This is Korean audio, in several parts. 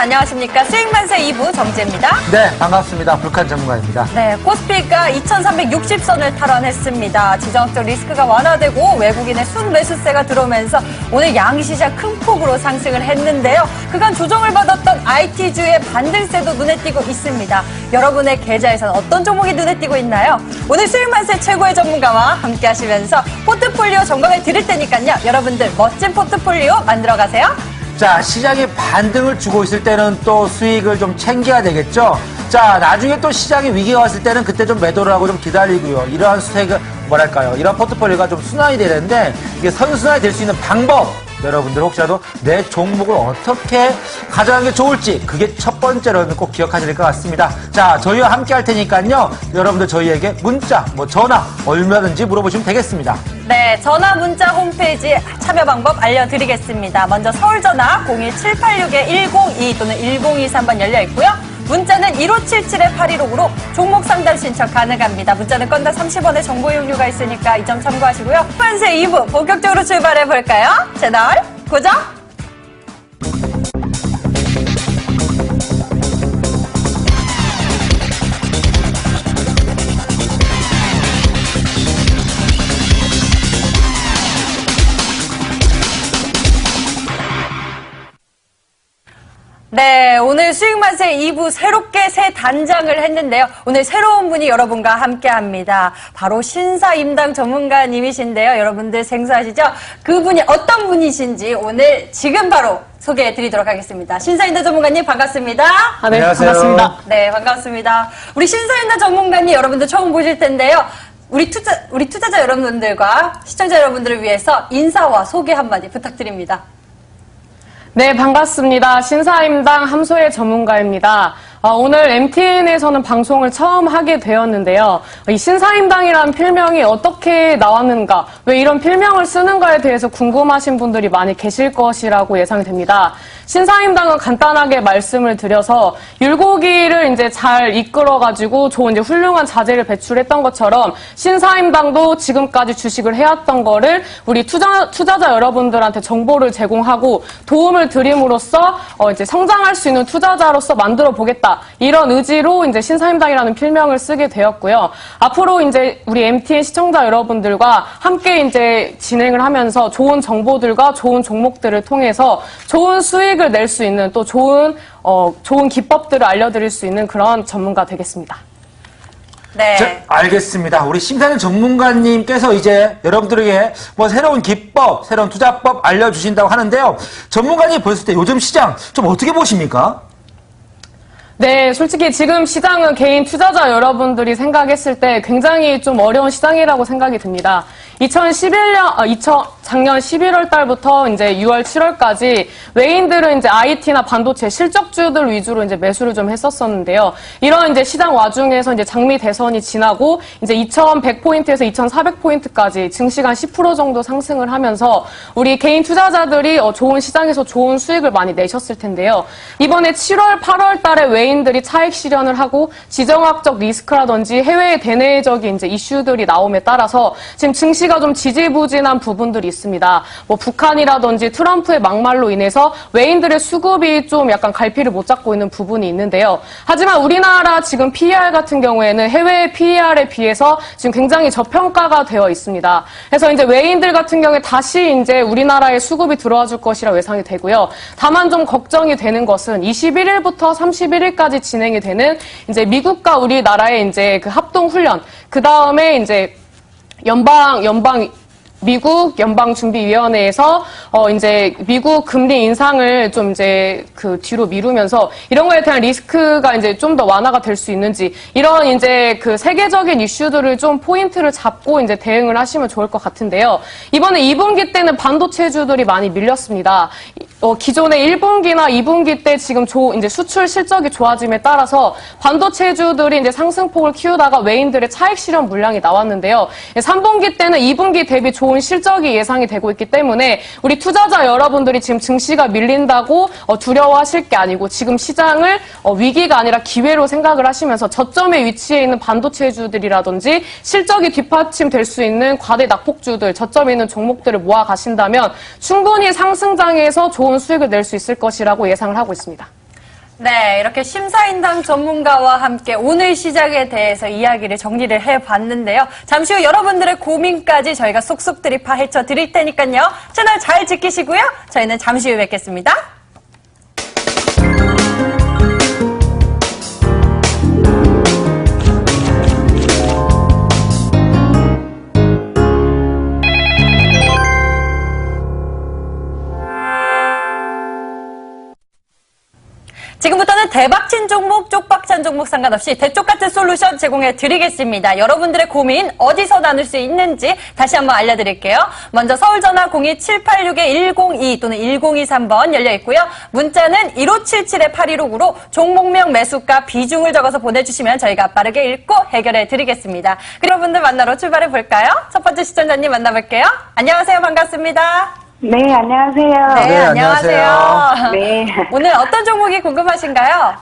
안녕하십니까. 수익만세 2부 정지입니다. 네, 반갑습니다. 불칸 전문가입니다. 네, 코스피가 2360선을 탈환했습니다. 지정학적 리스크가 완화되고 외국인의 순매수세가 들어오면서 오늘 양시장 큰 폭으로 상승을 했는데요. 그간 조정을 받았던 IT주의 반등세도 눈에 띄고 있습니다. 여러분의 계좌에서는 어떤 종목이 눈에 띄고 있나요? 오늘 수익만세 최고의 전문가와 함께 하시면서 포트폴리오 점검해 드릴 테니까요. 여러분들 멋진 포트폴리오 만들어 가세요. 자, 시장이 반등을 주고 있을 때는 또 수익을 좀 챙겨야 되겠죠? 자, 나중에 또 시장에 위기가 왔을 때는 그때 좀 매도를 하고 좀 기다리고요. 이러한 수익을, 이런 포트폴리오가 좀 순환이 되는데, 이게 선순환이 될 수 있는 방법, 여러분들 혹시라도 내 종목을 어떻게 가져가는 게 좋을지, 그게 첫 번째로는 꼭 기억하셔야 될 것 같습니다. 자, 저희와 함께 할 테니까요. 여러분들 저희에게 문자, 전화, 얼마든지 물어보시면 되겠습니다. 네, 전화, 문자, 홈페이지 참여 방법 알려드리겠습니다. 먼저 서울 전화 01786-102 또는 1023번 열려 있고요. 문자는 1577-8265로 종목 상담 신청 가능합니다. 문자는 건당 30원의 정보 이용료가 있으니까 이 점 참고하시고요. 만세 2부 본격적으로 출발해 볼까요? 채널 고정! 네, 오늘 수익만세 2부 새롭게 새 단장을 했는데요. 오늘 새로운 분이 여러분과 함께합니다. 바로 신사임당 전문가님이신데요. 여러분들 생소하시죠? 그분이 어떤 분이신지 오늘 지금 바로 소개해드리도록 하겠습니다. 신사임당 전문가님 반갑습니다. 네, 안녕하세요. 반갑습니다. 네, 반갑습니다. 우리 신사임당 전문가님 여러분들 처음 보실 텐데요. 우리 투자자 여러분들과 시청자 여러분들을 위해서 인사와 소개 한마디 부탁드립니다. 네, 반갑습니다. 신사임당 함소혜 전문가입니다. 오늘 MTN에서는 방송을 처음 하게 되었는데요. 이 신사임당이라는 필명이 어떻게 나왔는가, 왜 이런 필명을 쓰는가에 대해서 궁금하신 분들이 많이 계실 것이라고 예상이 됩니다. 신사임당은 간단하게 말씀을 드려서 율곡이를 이제 잘 이끌어가지고 좋은 이제 훌륭한 자재를 배출했던 것처럼 신사임당도 지금까지 주식을 해왔던 거를 우리 투자자 여러분들한테 정보를 제공하고 도움을 드림으로써 이제 성장할 수 있는 투자자로서 만들어 보겠다. 이런 의지로 이제 신사임당이라는 필명을 쓰게 되었고요. 앞으로 이제 우리 MTN 시청자 여러분들과 함께 이제 진행을 하면서 좋은 정보들과 좋은 종목들을 통해서 좋은 수익을 낼 수 있는 또 좋은 기법들을 알려드릴 수 있는 그런 전문가 되겠습니다. 네. 자, 알겠습니다. 우리 심사는 전문가님께서 이제 여러분들에게 새로운 기법, 새로운 투자법 알려주신다고 하는데요. 전문가님 보셨을 때 요즘 시장 좀 어떻게 보십니까? 네, 솔직히 지금 시장은 개인 투자자 여러분들이 생각했을 때 굉장히 좀 어려운 시장이라고 생각이 듭니다. 작년 11월 달부터 이제 6월, 7월까지 외인들은 이제 IT나 반도체 실적주들 위주로 이제 매수를 좀 했었었는데요. 이런 이제 시장 와중에서 이제 장미 대선이 지나고 이제 2100포인트에서 2400포인트까지 증시가 한 10% 정도 상승을 하면서 우리 개인 투자자들이 좋은 시장에서 좋은 수익을 많이 내셨을 텐데요. 이번에 7월, 8월 달에 외인들이 차익 실현을 하고 지정학적 리스크라든지 해외의 대내적인 이제 이슈들이 나옴에 따라서 지금 증시가 좀 지지부진한 부분들이 있습니다. 북한이라든지 트럼프의 막말로 인해서 외인들의 수급이 좀 약간 갈피를 못 잡고 있는 부분이 있는데요. 하지만 우리나라 지금 PER 같은 경우에는 해외 PER에 비해서 지금 굉장히 저평가가 되어 있습니다. 그래서 이제 외인들 같은 경우에 다시 이제 우리나라에 수급이 들어와 줄 것이라 예상이 되고요. 다만 좀 걱정이 되는 것은 21일부터 31일까지 진행이 되는 이제 미국과 우리나라의 이제 그 합동 훈련, 그 다음에 이제 미국 연방준비위원회에서 이제 미국 금리 인상을 좀 이제 그 뒤로 미루면서 이런 거에 대한 리스크가 이제 좀 더 완화가 될 수 있는지 이런 이제 그 세계적인 이슈들을 좀 포인트를 잡고 이제 대응을 하시면 좋을 것 같은데요. 이번에 2분기 때는 반도체주들이 많이 밀렸습니다. 기존의 1분기나 2분기 때 지금 이제 수출 실적이 좋아짐에 따라서 반도체주들이 이제 상승폭을 키우다가 외인들의 차익 실현 물량이 나왔는데요. 3분기 때는 2분기 대비 좋은 실적이 예상이 되고 있기 때문에 우리 투자자 여러분들이 지금 증시가 밀린다고 두려워하실 게 아니고 지금 시장을 위기가 아니라 기회로 생각을 하시면서 저점에 위치해 있는 반도체주들이라든지 실적이 뒷받침될 수 있는 과대 낙폭주들, 저점에 있는 종목들을 모아 가신다면 충분히 상승장에서 좋은 수익을 낼 수 있을 것이라고 예상을 하고 있습니다. 네, 이렇게 심사인당 전문가와 함께 오늘 시장에 대해서 이야기를 정리를 해봤는데요. 잠시 후 여러분들의 고민까지 저희가 쏙쏙들이 파헤쳐 드릴 테니까요. 채널 잘 지키시고요. 저희는 잠시 후에 뵙겠습니다. 지금부터는 대박친 종목, 쪽박찬 종목 상관없이 대쪽같은 솔루션 제공해 드리겠습니다. 여러분들의 고민 어디서 나눌 수 있는지 다시 한번 알려드릴게요. 먼저 서울전화 02786-102 또는 1023번 열려있고요. 문자는 1577-8169로 종목명 매수가 비중을 적어서 보내주시면 저희가 빠르게 읽고 해결해 드리겠습니다. 여러분들 만나러 출발해 볼까요? 첫 번째 시청자님 만나볼게요. 안녕하세요. 반갑습니다. 네, 안녕하세요. 네, 네, 안녕하세요. 네. 오늘 어떤 종목이 궁금하신가요?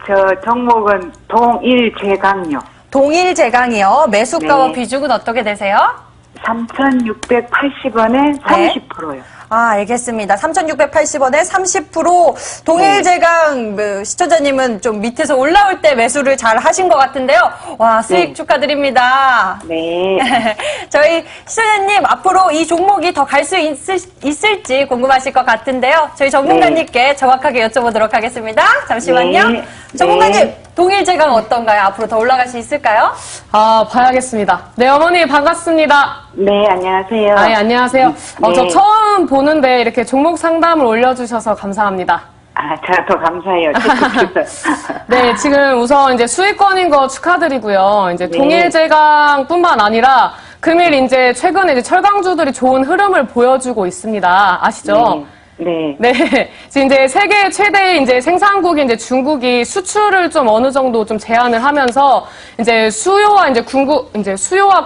저 종목은 동일제강요. 동일제강이요. 매수가와 네. 비중은 어떻게 되세요? 3,680원에 30%요. 아, 알겠습니다. 3,680원에 30% 동일제강 시청자님은 좀 밑에서 올라올 때 매수를 잘 하신 것 같은데요. 와, 수익 네. 축하드립니다. 네. 저희 시청자님 앞으로 이 종목이 더 갈 수 있을지 궁금하실 것 같은데요. 저희 전문가님께 정확하게 여쭤보도록 하겠습니다. 잠시만요. 네. 전문가님, 네. 동일제강 어떤가요? 앞으로 더 올라갈 수 있을까요? 아, 봐야겠습니다. 네, 어머니 반갑습니다. 네, 안녕하세요. 아, 예, 안녕하세요. 네. 저 처음 보는데 이렇게 종목 상담을 올려주셔서 감사합니다. 아, 제가 더 감사해요. 네, 지금 우선 이제 수익권인 거 축하드리고요. 이제 네. 동일제강뿐만 아니라 금일 이제 최근에 이제 철강주들이 좋은 흐름을 보여주고 있습니다. 아시죠? 네. 네. 지금 이제 세계 최대의 이제 생산국인 이제 중국이 수출을 좀 어느 정도 좀 제한을 하면서 이제 수요와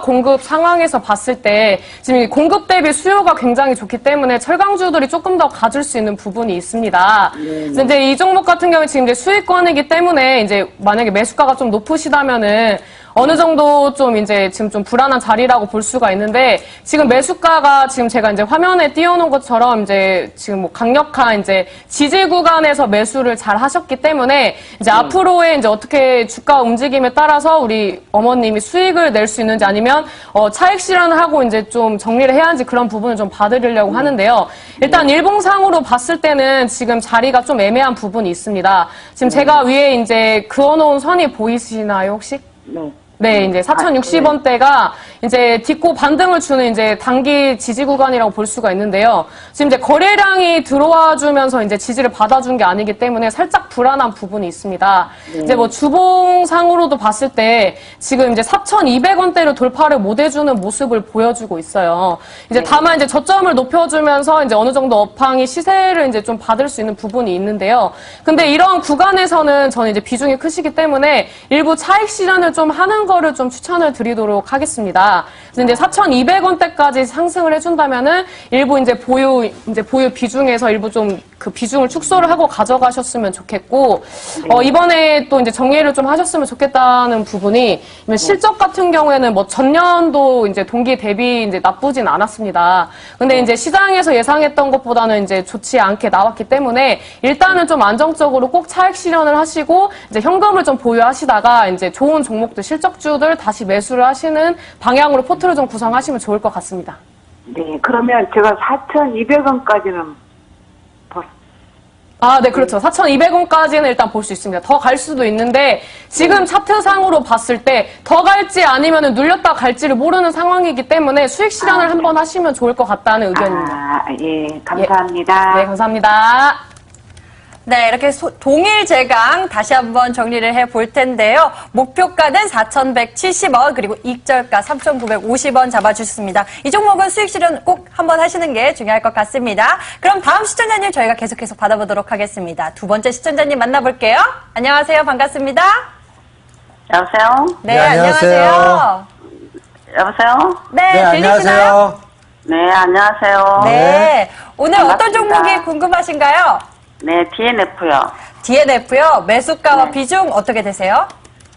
공급 상황에서 봤을 때 지금 공급 대비 수요가 굉장히 좋기 때문에 철강주들이 조금 더 가질 수 있는 부분이 있습니다. 그래서 이제 이 종목 같은 경우에 지금 이제 수익권이기 때문에 이제 만약에 매수가가 좀 높으시다면은 어느 정도 좀 이제 지금 좀 불안한 자리라고 볼 수가 있는데 지금 매수가가 지금 제가 이제 화면에 띄워놓은 것처럼 이제 지금 뭐 강력한 이제 지지 구간에서 매수를 잘 하셨기 때문에 이제 앞으로의 이제 어떻게 주가 움직임에 따라서 우리 어머님이 수익을 낼 수 있는지 아니면 차익 실현을 하고 이제 좀 정리를 해야 하는지 그런 부분을 좀 봐드리려고 하는데요. 일단 일봉상으로 봤을 때는 지금 자리가 좀 애매한 부분이 있습니다. 지금 제가 위에 이제 그어놓은 선이 보이시나요 혹시? 네. 네, 이제 4,060원대가 이제 딛고 반등을 주는 이제 단기 지지 구간이라고 볼 수가 있는데요. 지금 이제 거래량이 들어와 주면서 이제 지지를 받아준 게 아니기 때문에 살짝 불안한 부분이 있습니다. 이제 뭐 주봉상으로도 봤을 때 지금 이제 4,200원대를 돌파를 못 해주는 모습을 보여주고 있어요. 이제 다만 이제 저점을 높여주면서 이제 어느 정도 업황이 시세를 이제 좀 받을 수 있는 부분이 있는데요. 근데 이런 구간에서는 저는 이제 비중이 크시기 때문에 일부 차익 실현을 좀 하는 거를 좀 추천을 드리도록 하겠습니다. 그래서 이제 4,200원대까지 상승을 해준다면은 일부 이제 보유 비중에서 일부 좀 그 비중을 축소를 하고 가져가셨으면 좋겠고, 이번에 또 이제 정리를 좀 하셨으면 좋겠다는 부분이 실적 같은 경우에는 뭐 전년도 이제 동기 대비 이제 나쁘진 않았습니다. 근데 이제 시장에서 예상했던 것보다는 이제 좋지 않게 나왔기 때문에 일단은 좀 안정적으로 꼭 차익 실현을 하시고 이제 현금을 좀 보유하시다가 이제 좋은 종목들 실적주들 다시 매수를 하시는 방향으로 포트를 좀 구성하시면 좋을 것 같습니다. 네, 그러면 제가 4,200원까지는 아, 네, 그렇죠. 4,200원까지는 일단 볼 수 있습니다. 더 갈 수도 있는데, 지금 차트상으로 봤을 때, 더 갈지 아니면 눌렸다 갈지를 모르는 상황이기 때문에 수익 실현을 한번 하시면 좋을 것 같다는 의견입니다. 아, 예, 감사합니다. 네, 감사합니다. 네, 이렇게 동일제강 다시 한번 정리를 해볼 텐데요. 목표가는 4,170원, 그리고 익절가 3,950원 잡아주셨습니다. 이 종목은 수익 실현 꼭 한번 하시는 게 중요할 것 같습니다. 그럼 다음 시청자님 저희가 계속해서 받아보도록 하겠습니다. 두 번째 시청자님 만나볼게요. 안녕하세요. 반갑습니다. 여보세요? 네, 네, 안녕하세요. 여보세요? 네, 네, 들리시나요? 안녕하세요. 네, 안녕하세요. 네. 오늘 어떤 반갑습니다. 종목이 궁금하신가요? 네, DNF요. DNF요. 매수가와 비중 어떻게 되세요?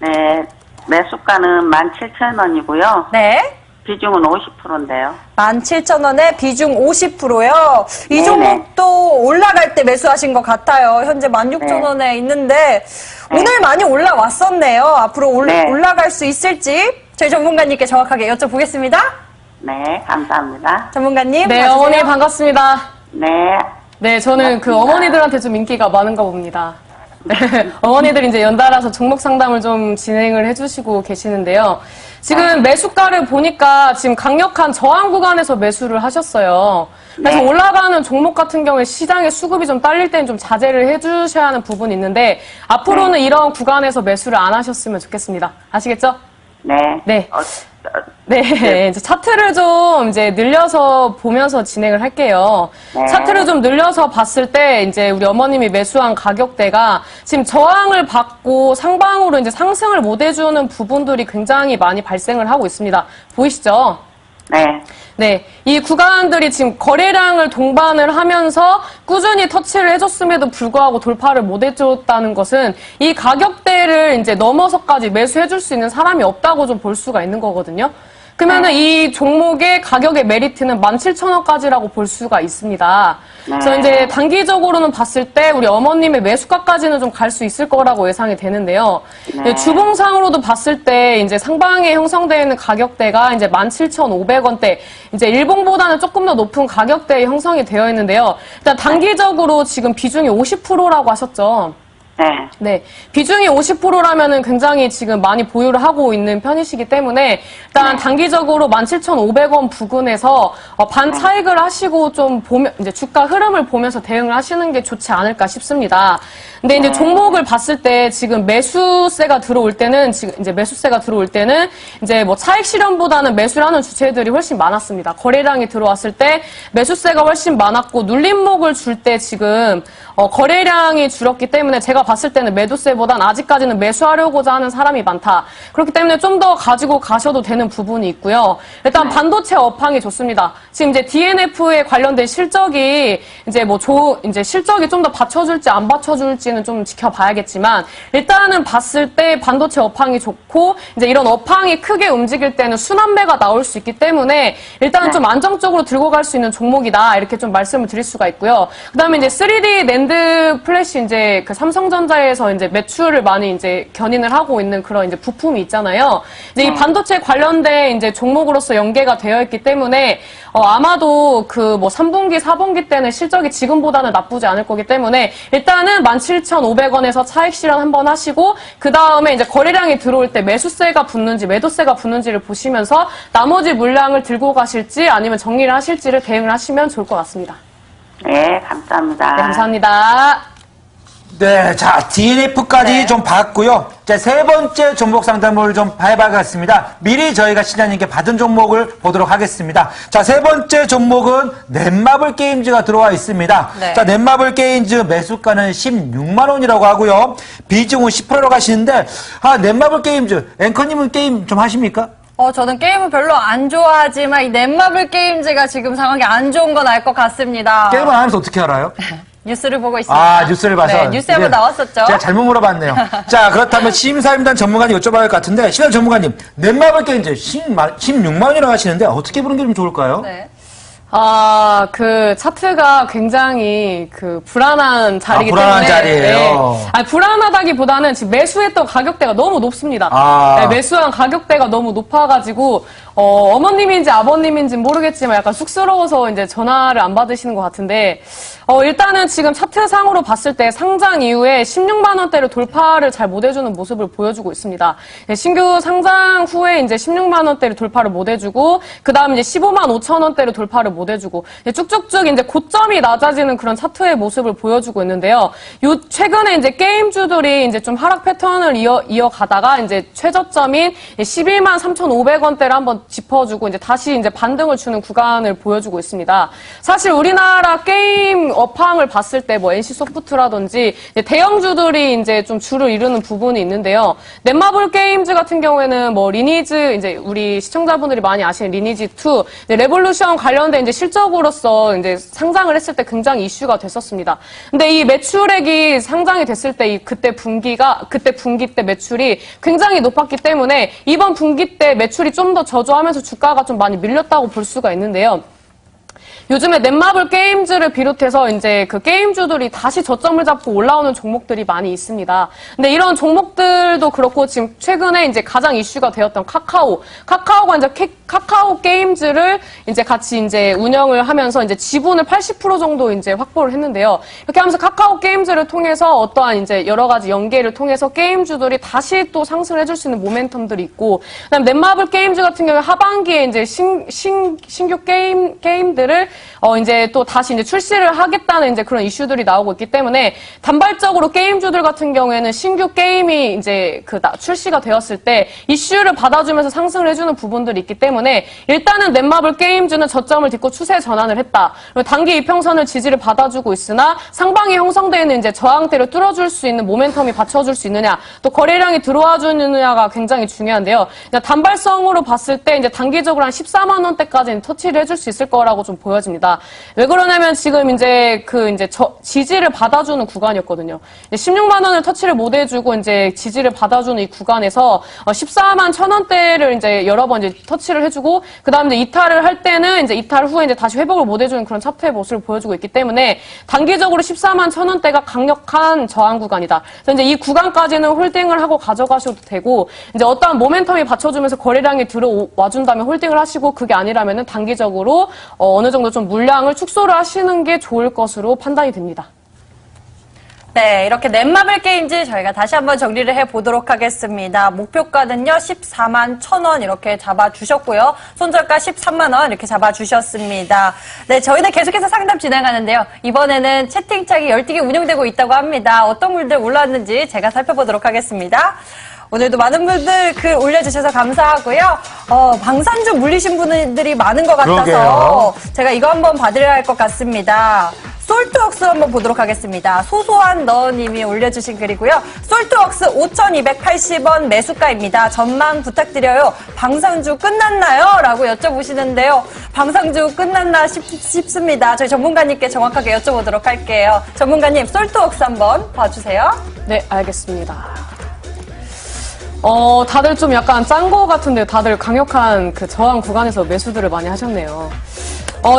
네, 매수가는 17,000원이고요. 네. 비중은 50%인데요. 17,000원에 비중 50%요. 이 네네. 종목도 올라갈 때 매수하신 것 같아요. 현재 16,000원에 있는데 오늘 많이 올라왔었네요. 앞으로 네. 올라갈 수 있을지 저희 전문가님께 정확하게 여쭤보겠습니다. 네, 감사합니다. 전문가님. 네, 맞으세요? 어머니 반갑습니다. 네, 네, 저는 그 맞습니다. 어머니들한테 좀 인기가 많은가 봅니다. 네, 어머니들이 이제 연달아서 종목 상담을 좀 진행을 해주시고 계시는데요. 지금 매수가를 보니까 지금 강력한 저항 구간에서 매수를 하셨어요. 그래서 네. 올라가는 종목 같은 경우에 시장의 수급이 좀 딸릴 때는 좀 자제를 해주셔야 하는 부분이 있는데 앞으로는 이런 구간에서 매수를 안 하셨으면 좋겠습니다. 아시겠죠? 네. 네. 네, 이제 차트를 좀 이제 늘려서 보면서 진행을 할게요. 네. 차트를 좀 늘려서 봤을 때 이제 우리 어머님이 매수한 가격대가 지금 저항을 받고 상방으로 이제 상승을 못 해주는 부분들이 굉장히 많이 발생을 하고 있습니다. 보이시죠? 네. 네, 이 구간들이 지금 거래량을 동반을 하면서 꾸준히 터치를 해줬음에도 불구하고 돌파를 못 해줬다는 것은 이 가격대를 이제 넘어서까지 매수해줄 수 있는 사람이 없다고 좀 볼 수가 있는 거거든요. 그러면은 이 종목의 가격의 메리트는 17,000원까지라고 볼 수가 있습니다. 그래서 이제 단기적으로는 봤을 때 우리 어머님의 매수가까지는 좀 갈 수 있을 거라고 예상이 되는데요. 네. 주봉상으로도 봤을 때 이제 상방에 형성되어 있는 가격대가 이제 17,500원대, 이제 일봉보다는 조금 더 높은 가격대에 형성이 되어 있는데요. 일단 단기적으로 지금 비중이 50%라고 하셨죠. 네. 네. 비중이 50%라면은 굉장히 지금 많이 보유를 하고 있는 편이시기 때문에 일단 단기적으로 17,500원 부근에서 반 차익을 하시고 좀 보면 이제 주가 흐름을 보면서 대응을 하시는 게 좋지 않을까 싶습니다. 근데 이제 종목을 봤을 때 지금 매수세가 들어올 때는 이제 뭐 차익 실현보다는 매수를 하는 주체들이 훨씬 많았습니다. 거래량이 들어왔을 때 매수세가 훨씬 많았고 눌림목을 줄 때 지금 거래량이 줄었기 때문에 제가 봤을 때는 매도세보단 아직까지는 매수하려고자 하는 사람이 많다. 그렇기 때문에 좀 더 가지고 가셔도 되는 부분이 있고요. 일단 반도체 업황이 좋습니다. 지금 이제 DNF에 관련된 실적이 이제 실적이 좀 더 받쳐줄지 안 받쳐줄지는 좀 지켜봐야겠지만 일단은 봤을 때 반도체 업황이 좋고 이제 이런 업황이 크게 움직일 때는 순환매가 나올 수 있기 때문에 일단은 좀 안정적으로 들고 갈 수 있는 종목이다. 이렇게 좀 말씀을 드릴 수가 있고요. 그다음에 이제 3D 낸드 플래시 이제 그 삼성전자에서 이제 매출을 많이 이제 견인을 하고 있는 그런 이제 부품이 있잖아요. 이제 이 반도체 관련된 이제 종목으로서 연계가 되어 있기 때문에 아마도 그 뭐 3분기, 4분기 때는 실적이 지금보다는 나쁘지 않을 거기 때문에 일단은 17,500원에서 차익 실현 한번 하시고 그 다음에 이제 거래량이 들어올 때 매수세가 붙는지 매도세가 붙는지를 보시면서 나머지 물량을 들고 가실지 아니면 정리를 하실지를 대응을 하시면 좋을 것 같습니다. 네, 감사합니다. 네, 감사합니다. 네, 자, DNF까지 네. 좀 봤고요. 자, 세 번째 종목 상담을 좀 해봐겠습니다. 미리 저희가 시장님께 받은 종목을 보도록 하겠습니다. 자, 세 번째 종목은 넷마블 게임즈가 들어와 있습니다. 네. 자, 넷마블 게임즈 매수가는 16만 원이라고 하고요. 비중은 10%로 가시는데, 넷마블 게임즈, 앵커님은 게임 좀 하십니까? 저는 게임을 별로 안 좋아하지만 이 넷마블 게임즈가 지금 상황이 안 좋은 건 알 것 같습니다. 게임을 안 하면서 어떻게 알아요? 뉴스를 보고 있습니다. 뉴스를 봐서. 네, 뉴스에 한번 이제 나왔었죠. 제가 잘못 물어봤네요. 자, 그렇다면 심사임단 전문가님 여쭤봐야 할 것 같은데, 신한 전문가님, 넷마블 게임즈 16만 원이라고 하시는데, 어떻게 보는 게 좀 좋을까요? 네. 그 차트가 굉장히 그 불안한 자리이기 불안한 때문에. 자리예요. 불안하다기보다는 지금 매수했던 가격대가 너무 높습니다. 네, 매수한 가격대가 너무 높아가지고, 어머님인지 아버님인지 모르겠지만 약간 쑥스러워서 이제 전화를 안 받으시는 것 같은데, 일단은 지금 차트상으로 봤을 때 상장 이후에 16만 원대를 돌파를 잘 못 해주는 모습을 보여주고 있습니다. 네, 신규 상장 후에 이제 16만 원대를 돌파를 못 해주고, 그 다음 이제 15만 5천 원대를 돌파를 못 해주고, 쭉쭉쭉 이제 고점이 낮아지는 그런 차트의 모습을 보여주고 있는데요. 최근에 이제 게임주들이 이제 좀 하락 패턴을 이어가다가 이제 최저점인 11만 3,500원대를 한번 짚어주고 이제 다시 이제 반등을 주는 구간을 보여주고 있습니다. 사실 우리나라 게임 업황을 봤을 때 뭐 NC 소프트라든지 대형주들이 이제 좀 주를 이루는 부분이 있는데요. 넷마블 게임즈 같은 경우에는 뭐 리니지 이제 우리 시청자분들이 많이 아시는 리니지 2 레볼루션 관련된 이제 실적으로서 이제 상장을 했을 때 굉장히 이슈가 됐었습니다. 근데 이 매출액이 상장이 됐을 때 그때 분기 때 매출이 굉장히 높았기 때문에 이번 분기 때 매출이 좀 더 저조한 감소하면서 주가가 좀 많이 밀렸다고 볼 수가 있는데요. 요즘에 넷마블 게임즈를 비롯해서 이제 그 게임주들이 다시 저점을 잡고 올라오는 종목들이 많이 있습니다. 근데 이런 종목들도 그렇고 지금 최근에 이제 가장 이슈가 되었던 카카오가 이제 카카오 게임즈를 이제 같이 이제 운영을 하면서 이제 지분을 80% 정도 이제 확보를 했는데요. 이렇게 하면서 카카오 게임즈를 통해서 어떠한 이제 여러 가지 연계를 통해서 게임주들이 다시 또 상승을 해줄 수 있는 모멘텀들이 있고, 그다음에 넷마블 게임즈 같은 경우에 하반기에 이제 신규 게임들을 이제 또 다시 이제 출시를 하겠다는 이제 그런 이슈들이 나오고 있기 때문에 단발적으로 게임주들 같은 경우에는 신규 게임이 이제 출시가 되었을 때 이슈를 받아주면서 상승을 해주는 부분들이 있기 때문에 일단은 넷마블 게임주는 저점을 딛고 추세 전환을 했다. 그리고 단기 이평선을 지지를 받아주고 있으나 상방이 형성되어 있는 이제 저항대를 뚫어줄 수 있는 모멘텀이 받쳐줄 수 있느냐, 또 거래량이 들어와 주느냐가 굉장히 중요한데요. 단발성으로 봤을 때 이제 단기적으로 한 14만 원대까지는 터치를 해줄 수 있을 거라고 좀 보여집니다. 왜 그러냐면 지금 이제 지지를 받아주는 구간이었거든요. 16만 원을 터치를 못 해주고 이제 지지를 받아주는 이 구간에서 14만 1,000원대를 이제 여러 번 이제 터치를 해주고, 그 다음에 이제 이탈을 할 때는 이제 이탈 후에 이제 다시 회복을 못 해주는 그런 차트의 모습을 보여주고 있기 때문에 단기적으로 14만 1,000원대가 강력한 저항 구간이다. 그래서 이제 이 구간까지는 홀딩을 하고 가져가셔도 되고, 이제 어떠한 모멘텀이 받쳐주면서 거래량이 들어와 준다면 홀딩을 하시고, 그게 아니라면은 단기적으로 어느 정도 좀 물량을 축소를 하시는 게 좋을 것으로 판단이 됩니다. 네, 이렇게 넷마블 게임즈 저희가 다시 한번 정리를 해보도록 하겠습니다. 목표가는요, 14만 1,000원 이렇게 잡아주셨고요. 손절가 13만 원 이렇게 잡아주셨습니다. 네, 저희는 계속해서 상담 진행하는데요. 이번에는 채팅창이 열띠게 운영되고 있다고 합니다. 어떤 분들 올라왔는지 제가 살펴보도록 하겠습니다. 오늘도 많은 분들 글 올려주셔서 감사하고요. 방산주 물리신 분들이 많은 것 같아서 그러게요. 제가 이거 한번 봐드려야 할 것 같습니다. 솔트웍스 한번 보도록 하겠습니다. 소소한 너님이 올려주신 글이고요. 솔트웍스 5,280원 매수가입니다. 전망 부탁드려요. 방산주 끝났나요? 라고 여쭤보시는데요. 방산주 끝났나 싶습니다. 저희 전문가님께 정확하게 여쭤보도록 할게요. 전문가님, 솔트웍스 한번 봐주세요. 네, 알겠습니다. 다들 좀 약간 짠 거 같은데 다들 강력한 그 저항 구간에서 매수들을 많이 하셨네요.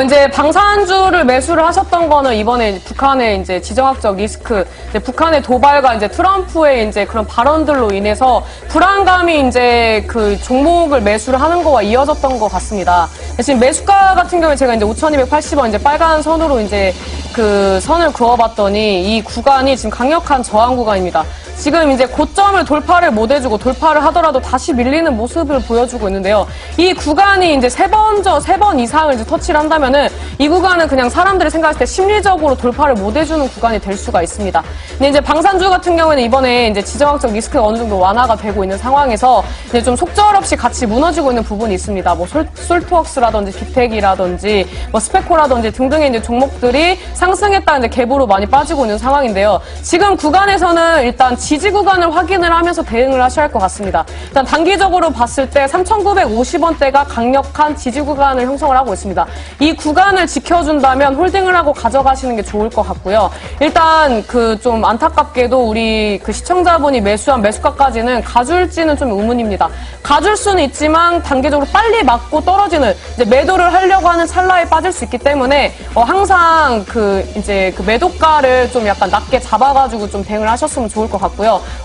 이제 방산주를 매수를 하셨던 거는 이번에 북한의 이제 지정학적 리스크, 이제 북한의 도발과 이제 트럼프의 이제 그런 발언들로 인해서 불안감이 이제 그 종목을 매수를 하는 거와 이어졌던 것 같습니다. 지금 매수가 같은 경우에 제가 이제 5,280원 이제 빨간 선으로 이제 그 선을 그어봤더니 이 구간이 지금 강력한 저항 구간입니다. 지금 이제 고점을 돌파를 못 해주고 돌파를 하더라도 다시 밀리는 모습을 보여주고 있는데요. 이 구간이 이제 세 번 이상을 이제 터치를 한다면은 이 구간은 그냥 사람들이 생각했을 때 심리적으로 돌파를 못 해주는 구간이 될 수가 있습니다. 근데 이제 방산주 같은 경우에는 이번에 이제 지정학적 리스크가 어느 정도 완화가 되고 있는 상황에서 이제 좀 속절없이 같이 무너지고 있는 부분이 있습니다. 뭐 솔트웍스라든지 빅텍이라든지 뭐 스페코라든지 등등의 이제 종목들이 상승했다 이제 갭으로 많이 빠지고 있는 상황인데요. 지금 구간에서는 일단 지지 구간을 확인을 하면서 대응을 하셔야 할 것 같습니다. 일단 단기적으로 봤을 때 3,950원대가 강력한 지지 구간을 형성을 하고 있습니다. 이 구간을 지켜준다면 홀딩을 하고 가져가시는 게 좋을 것 같고요. 일단 그 좀 안타깝게도 우리 그 시청자분이 매수한 매수가까지는 가줄지는 좀 의문입니다. 가줄 수는 있지만 단기적으로 빨리 맞고 떨어지는 이제 매도를 하려고 하는 찰나에 빠질 수 있기 때문에 항상 그 이제 그 매도가를 좀 약간 낮게 잡아가지고 좀 대응을 하셨으면 좋을 것 같고요.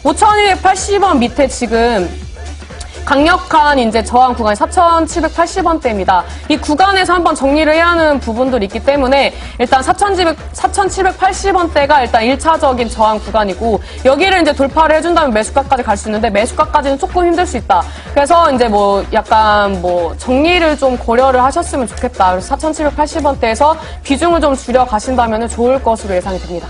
5,280원 밑에 지금 강력한 이제 저항 구간이 4,780원대입니다. 이 구간에서 한번 정리를 해야 하는 부분들이 있기 때문에 일단 4,780원대가 일단 1차적인 저항 구간이고 여기를 이제 돌파를 해준다면 매수가까지 갈 수 있는데 매수가까지는 조금 힘들 수 있다. 그래서 이제 뭐 약간 뭐 정리를 좀 고려를 하셨으면 좋겠다. 그래서 4,780원대에서 비중을 좀 줄여 가신다면 좋을 것으로 예상이 됩니다.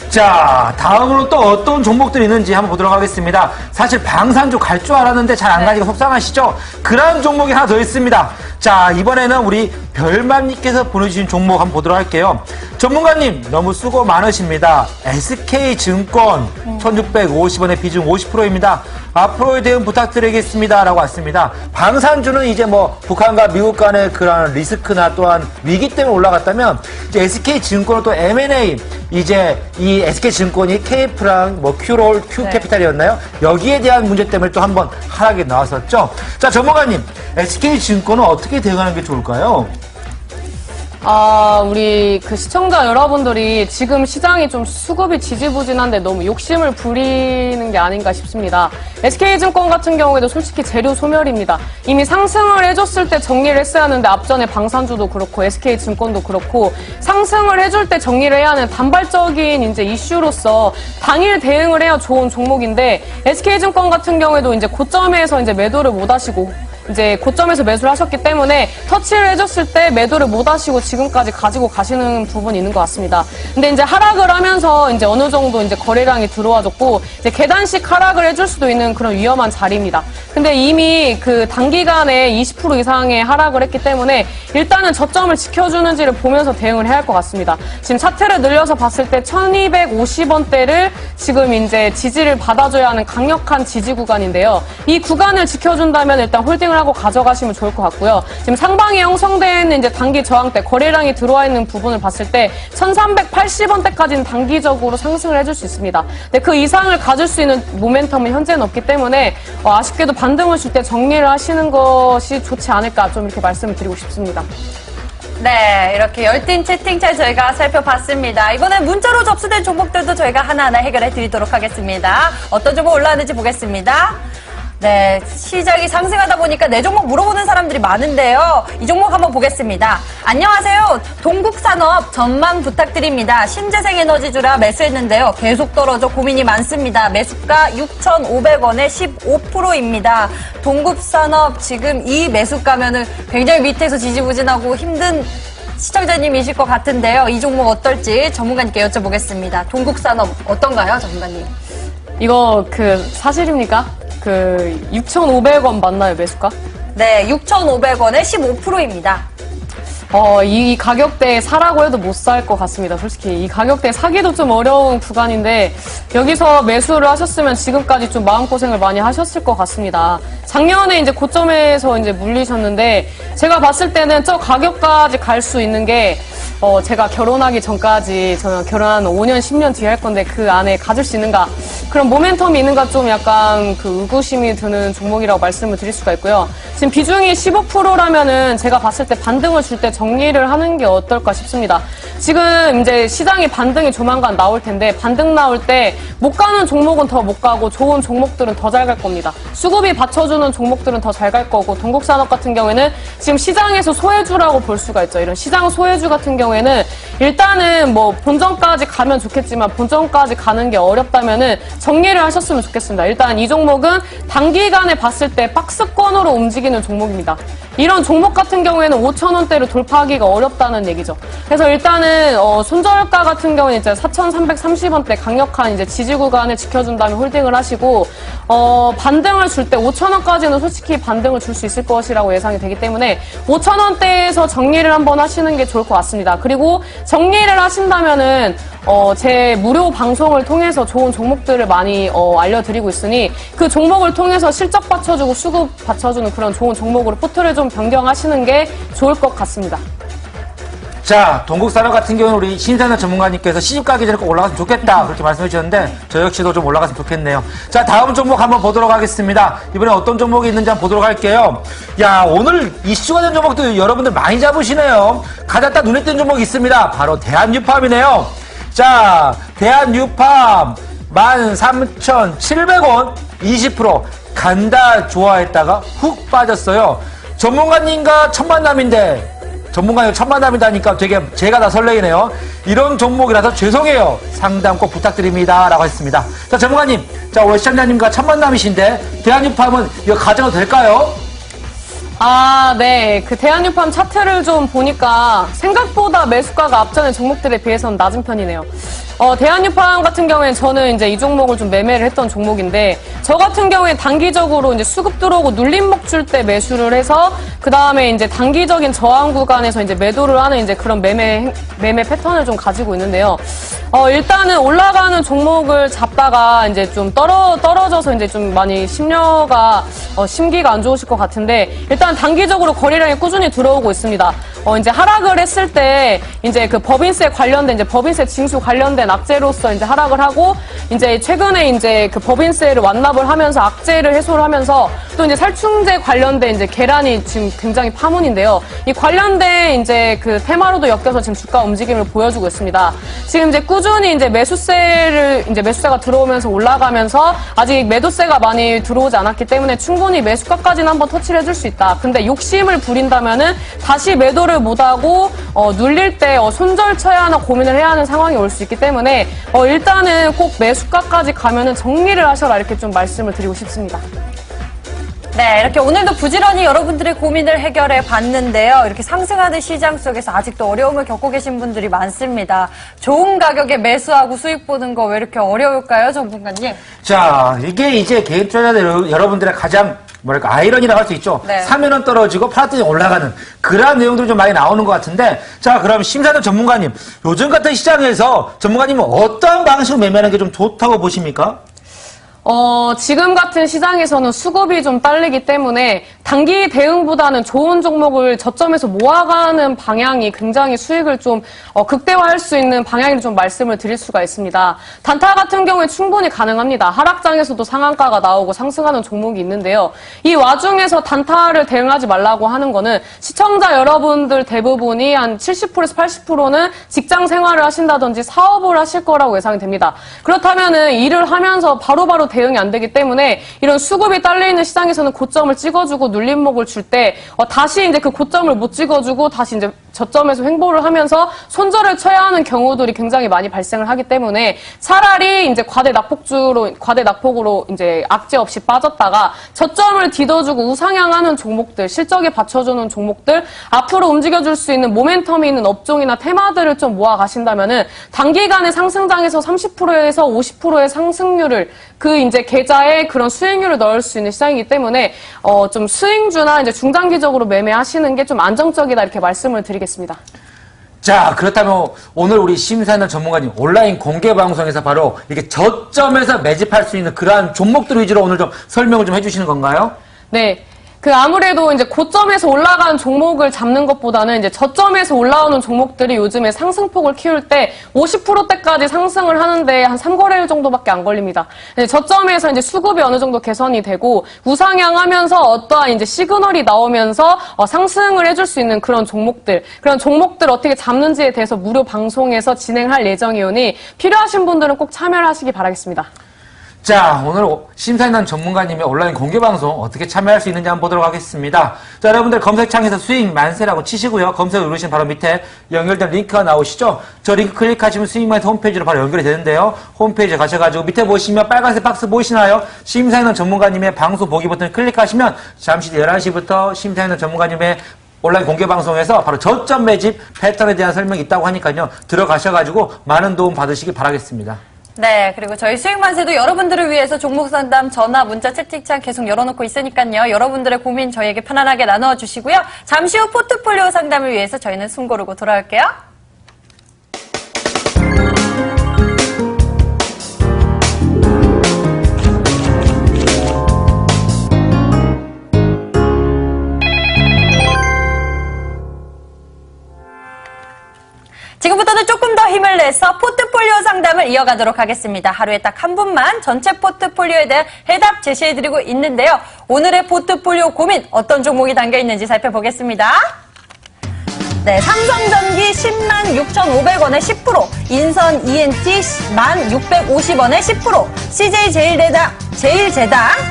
자, 다음으로 또 어떤 종목들이 있는지 한번 보도록 하겠습니다. 사실 방산주 갈 줄 알았는데 잘 안 가니까 속상하시죠? 그런 종목이 하나 더 있습니다. 자, 이번에는 우리 별맘님께서 보내주신 종목 한번 보도록 할게요. 전문가님 너무 수고 많으십니다. SK증권 1650원에 비중 50%입니다. 앞으로의 대응 부탁드리겠습니다. 라고 왔습니다. 방산주는 이제 뭐 북한과 미국 간의 그런 리스크나 또한 위기 때문에 올라갔다면 이제 SK증권은 또 M&A 이제 이 SK증권이 KF랑 뭐 Q롤, Q캐피탈이었나요? 여기에 대한 문제 때문에 또 한번 하락이 나왔었죠. 자, 전문가님 SK증권은 어떻게 대응하는 게 좋을까요? 우리 그 시청자 여러분들이 지금 시장이 좀 수급이 지지부진한데 너무 욕심을 부리는 게 아닌가 싶습니다. SK증권 같은 경우에도 솔직히 재료 소멸입니다. 이미 상승을 해줬을 때 정리를 했어야 하는데 앞전에 방산주도 그렇고 SK증권도 그렇고 상승을 해줄 때 정리를 해야 하는 단발적인 이제 이슈로서 당일 대응을 해야 좋은 종목인데 SK증권 같은 경우에도 이제 고점에서 이제 매도를 못 하시고 이제 고점에서 매수를 하셨기 때문에 터치를 해줬을 때 매도를 못 하시고 지금까지 가지고 가시는 부분이 있는 것 같습니다. 근데 이제 하락을 하면서 이제 어느 정도 이제 거래량이 들어와줬고 이제 계단식 하락을 해줄 수도 있는 그런 위험한 자리입니다. 근데 이미 그 단기간에 20% 이상의 하락을 했기 때문에 일단은 저점을 지켜주는지를 보면서 대응을 해야 할 것 같습니다. 지금 차트를 늘려서 봤을 때 1250원대를 지금 이제 지지를 받아줘야 하는 강력한 지지 구간인데요. 이 구간을 지켜준다면 일단 홀딩을 하고 가져가시면 좋을 것 같고요. 지금 상방에 형성된 이제 단기 저항대 거래량이 들어와 있는 부분을 봤을 때 1380원대까지는 단기적으로 상승을 해줄 수 있습니다. 근데 그 이상을 가질 수 있는 모멘텀은 현재는 없기 때문에 아쉽게도 반등을 줄 때 정리를 하시는 것이 좋지 않을까 좀 이렇게 말씀을 드리고 싶습니다. 네, 이렇게 열띤 채팅창 저희가 살펴봤습니다. 이번에 문자로 접수된 종목들도 저희가 하나하나 해결해 드리도록 하겠습니다. 어떤 종목 올라왔는지 보겠습니다. 네, 시장이 상승하다 보니까 내 종목 물어보는 사람들이 많은데요. 이 종목 한번 보겠습니다. 안녕하세요. 동국산업 전망 부탁드립니다. 신재생에너지주라 매수했는데요. 계속 떨어져 고민이 많습니다. 매수가 6,500원에 15%입니다. 동국산업 지금 이 매수가면은 굉장히 밑에서 지지부진하고 힘든 시청자님이실 것 같은데요. 이 종목 어떨지 전문가님께 여쭤보겠습니다. 동국산업 어떤가요, 전문가님? 이거 그 사실입니까? 그 6,500원 맞나요, 매수가? 네, 6,500원에 15%입니다. 이 가격대에 사라고 해도 못 살 것 같습니다. 솔직히 이 가격대에 사기도 좀 어려운 구간인데 여기서 매수를 하셨으면 지금까지 좀 마음고생을 많이 하셨을 것 같습니다. 작년에 이제 고점에서 이제 물리셨는데 제가 봤을 때는 저 가격까지 갈 수 있는 게 제가 결혼하기 전까지 저는 결혼한 5년, 10년 뒤에 할 건데 그 안에 가질 수 있는가 그런 모멘텀이 있는가 좀 약간 그 의구심이 드는 종목이라고 말씀을 드릴 수가 있고요. 지금 비중이 15%라면은 제가 봤을 때 반등을 줄 때 정리를 하는 게 어떨까 싶습니다. 지금 이제 시장이 반등이 조만간 나올 텐데 반등 나올 때 못 가는 종목은 더 못 가고 좋은 종목들은 더 잘 갈 겁니다. 수급이 받쳐주는 종목들은 더 잘 갈 거고 동국산업 같은 경우에는 지금 시장에서 소외주라고 볼 수가 있죠. 이런 시장 소외주 같은 경우에는 일단은 뭐 본전까지 가면 좋겠지만 본전까지 가는 게 어렵다면은 정리를 하셨으면 좋겠습니다. 일단 이 종목은 단기간에 봤을 때 박스권으로 움직이는 종목입니다. 이런 종목 같은 경우에는 5,000원대를 돌파하기가 어렵다는 얘기죠. 그래서 일단은 손절가 같은 경우는 이제 4,330원대 강력한 이제 지지 구간을 지켜준 다음에 홀딩을 하시고 반등을 줄 때 5,000원까지는 솔직히 반등을 줄 수 있을 것이라고 예상이 되기 때문에 5,000원대에서 정리를 한번 하시는 게 좋을 것 같습니다. 그리고 정리를 하신다면은 제 무료 방송을 통해서 좋은 종목들을 많이 알려드리고 있으니 그 종목을 통해서 실적 받쳐주고 수급 받쳐주는 그런 좋은 종목으로 포트를 좀 변경하시는 게 좋을 것 같습니다. 자, 동국산업 같은 경우는 우리 신산업 전문가님께서 시집 가기 전에 꼭 올라갔으면 좋겠다 그렇게 말씀해 주셨는데 저 역시도 좀 올라갔으면 좋겠네요. 자, 다음 종목 한번 보도록 하겠습니다. 이번에 어떤 종목이 있는지 한번 보도록 할게요. 야, 오늘 이슈가 된 종목도 여러분들 많이 잡으시네요. 가장 딱 눈에 띄는 종목이 있습니다. 바로 대한유팜이네요. 자, 대한유팜 13,700원 20% 간다 좋아했다가 훅 빠졌어요. 전문가님과 첫 만남인데 전문가님 첫 만남이다니까 되게 제가 다 설레이네요. 이런 종목이라서 죄송해요. 상담 꼭 부탁드립니다. 라고 했습니다. 자, 전문가님. 자, 오늘 시청자님과 첫 만남이신데 대한유팜은 이거 가져도 될까요? 네. 그 대한유팜 차트를 좀 보니까 생각보다 매수가가 앞전의 종목들에 비해서는 낮은 편이네요. 대한유판 같은 경우에는 저는 이제 이 종목을 좀 매매를 했던 종목인데, 저 같은 경우에 단기적으로 이제 수급 들어오고 눌림목 줄 때 매수를 해서, 그 다음에 이제 단기적인 저항 구간에서 이제 매도를 하는 이제 그런 매매 패턴을 좀 가지고 있는데요. 일단은 올라가는 종목을 잡다가 이제 좀 떨어져서 이제 좀 많이 심기가 안 좋으실 것 같은데, 일단 단기적으로 거래량이 꾸준히 들어오고 있습니다. 이제 하락을 했을 때 이제 그 법인세 관련된 이제 법인세 징수 관련된 악재로서 이제 하락을 하고, 이제 최근에 이제 그 법인세를 완납을 하면서 악재를 해소를 하면서 또 이제 살충제 관련된 이제 계란이 지금 굉장히 파문인데요. 이 관련된 이제 그 테마로도 엮여서 지금 주가 움직임을 보여주고 있습니다. 지금 이제 꾸준히 이제 매수세가 들어오면서 올라가면서 아직 매도세가 많이 들어오지 않았기 때문에 충분히 매수가까지는 한번 터치를 해줄 수 있다. 근데 욕심을 부린다면은 다시 매도를 못하고 눌릴 때 손절 쳐야 하나 고민을 해야 하는 상황이 올 수 있기 때문에 일단은 꼭 매수가까지 가면은 정리를 하셔라, 이렇게 좀 말씀을 드리고 싶습니다. 네, 이렇게 오늘도 부지런히 여러분들의 고민을 해결해 봤는데요. 이렇게 상승하는 시장 속에서 아직도 어려움을 겪고 계신 분들이 많습니다. 좋은 가격에 매수하고 수익 보는 거 왜 이렇게 어려울까요, 전문가님? 자, 이게 이제 개인 투자자들 여러분들의 가장 아이러니라고 할 수 있죠. 네. 사면은 떨어지고 팔았더니 올라가는 그러한 내용들이 좀 많이 나오는 것 같은데, 자, 그럼 심사는 전문가님, 요즘 같은 시장에서 전문가님은 어떤 방식으로 매매하는 게 좀 좋다고 보십니까? 지금 같은 시장에서는 수급이 좀 딸리기 때문에 단기 대응보다는 좋은 종목을 저점에서 모아가는 방향이 굉장히 수익을 좀 극대화할 수 있는 방향을 좀 말씀을 드릴 수가 있습니다. 단타 같은 경우에 충분히 가능합니다. 하락장에서도 상한가가 나오고 상승하는 종목이 있는데요. 이 와중에서 단타를 대응하지 말라고 하는 거는 시청자 여러분들 대부분이 한 70%에서 80%는 직장 생활을 하신다든지 사업을 하실 거라고 예상이 됩니다. 그렇다면은 일을 하면서 바로바로 대응이 안 되기 때문에 이런 수급이 딸려있는 시장에서는 고점을 찍어주고 눌림목을 줄 때 다시 이제 그 고점을 못 찍어주고 다시 이제 저점에서 횡보를 하면서 손절을 쳐야 하는 경우들이 굉장히 많이 발생을 하기 때문에 차라리 이제 과대 낙폭으로 이제 악재 없이 빠졌다가 저점을 뒤져주고 우상향하는 종목들, 실적에 받쳐주는 종목들, 앞으로 움직여줄 수 있는 모멘텀이 있는 업종이나 테마들을 좀 모아 가신다면은 단기간에 상승장에서 30%에서 50%의 상승률을 그 이제 계좌에 그런 수익률을 넣을 수 있는 시장이기 때문에 좀 수익주나 이제 중장기적으로 매매하시는 게 좀 안정적이다, 이렇게 말씀을 드리겠습니다. 자, 그렇다면 오늘 우리 심사하는 전문가님 온라인 공개 방송에서 바로 이렇게 저점에서 매집할 수 있는 그러한 종목들 위주로 오늘 좀 설명을 좀 해주시는 건가요? 네. 아무래도 이제 고점에서 올라간 종목을 잡는 것보다는 이제 저점에서 올라오는 종목들이 요즘에 상승폭을 키울 때 50%대까지 상승을 하는데 한 3거래일 정도밖에 안 걸립니다. 저점에서 이제 수급이 어느 정도 개선이 되고 우상향하면서 어떠한 이제 시그널이 나오면서 상승을 해줄 수 있는 그런 종목들 어떻게 잡는지에 대해서 무료 방송에서 진행할 예정이오니 필요하신 분들은 꼭 참여를 하시기 바라겠습니다. 자, 오늘 심사위원 전문가님의 온라인 공개방송 어떻게 참여할 수 있는지 한번 보도록 하겠습니다. 자, 여러분들 검색창에서 수익 만세라고 치시고요. 검색을 누르시면 바로 밑에 연결된 링크가 나오시죠? 저 링크 클릭하시면 수익 만세 홈페이지로 바로 연결이 되는데요. 홈페이지에 가셔가지고 밑에 보시면 빨간색 박스 보이시나요? 심사위원 전문가님의 방송 보기 버튼을 클릭하시면 잠시 11시부터 심사위원 전문가님의 온라인 공개방송에서 바로 저점 매집 패턴에 대한 설명이 있다고 하니까요. 들어가셔가지고 많은 도움 받으시기 바라겠습니다. 네, 그리고 저희 수익만세도 여러분들을 위해서 종목 상담 전화, 문자, 채팅창 계속 열어놓고 있으니까요. 여러분들의 고민 저희에게 편안하게 나눠주시고요. 잠시 후 포트폴리오 상담을 위해서 저희는 숨 고르고 돌아올게요. 지금부터는 조금 더 힘을 내서 포트폴리오 상담을 이어가도록 하겠습니다. 하루에 딱 한 분만 전체 포트폴리오에 대한 해답 제시해드리고 있는데요. 오늘의 포트폴리오 고민 어떤 종목이 담겨 있는지 살펴보겠습니다. 네, 삼성전기 106,500원에 10%, 인선 ENT 1,650원에 10%, CJ제일제당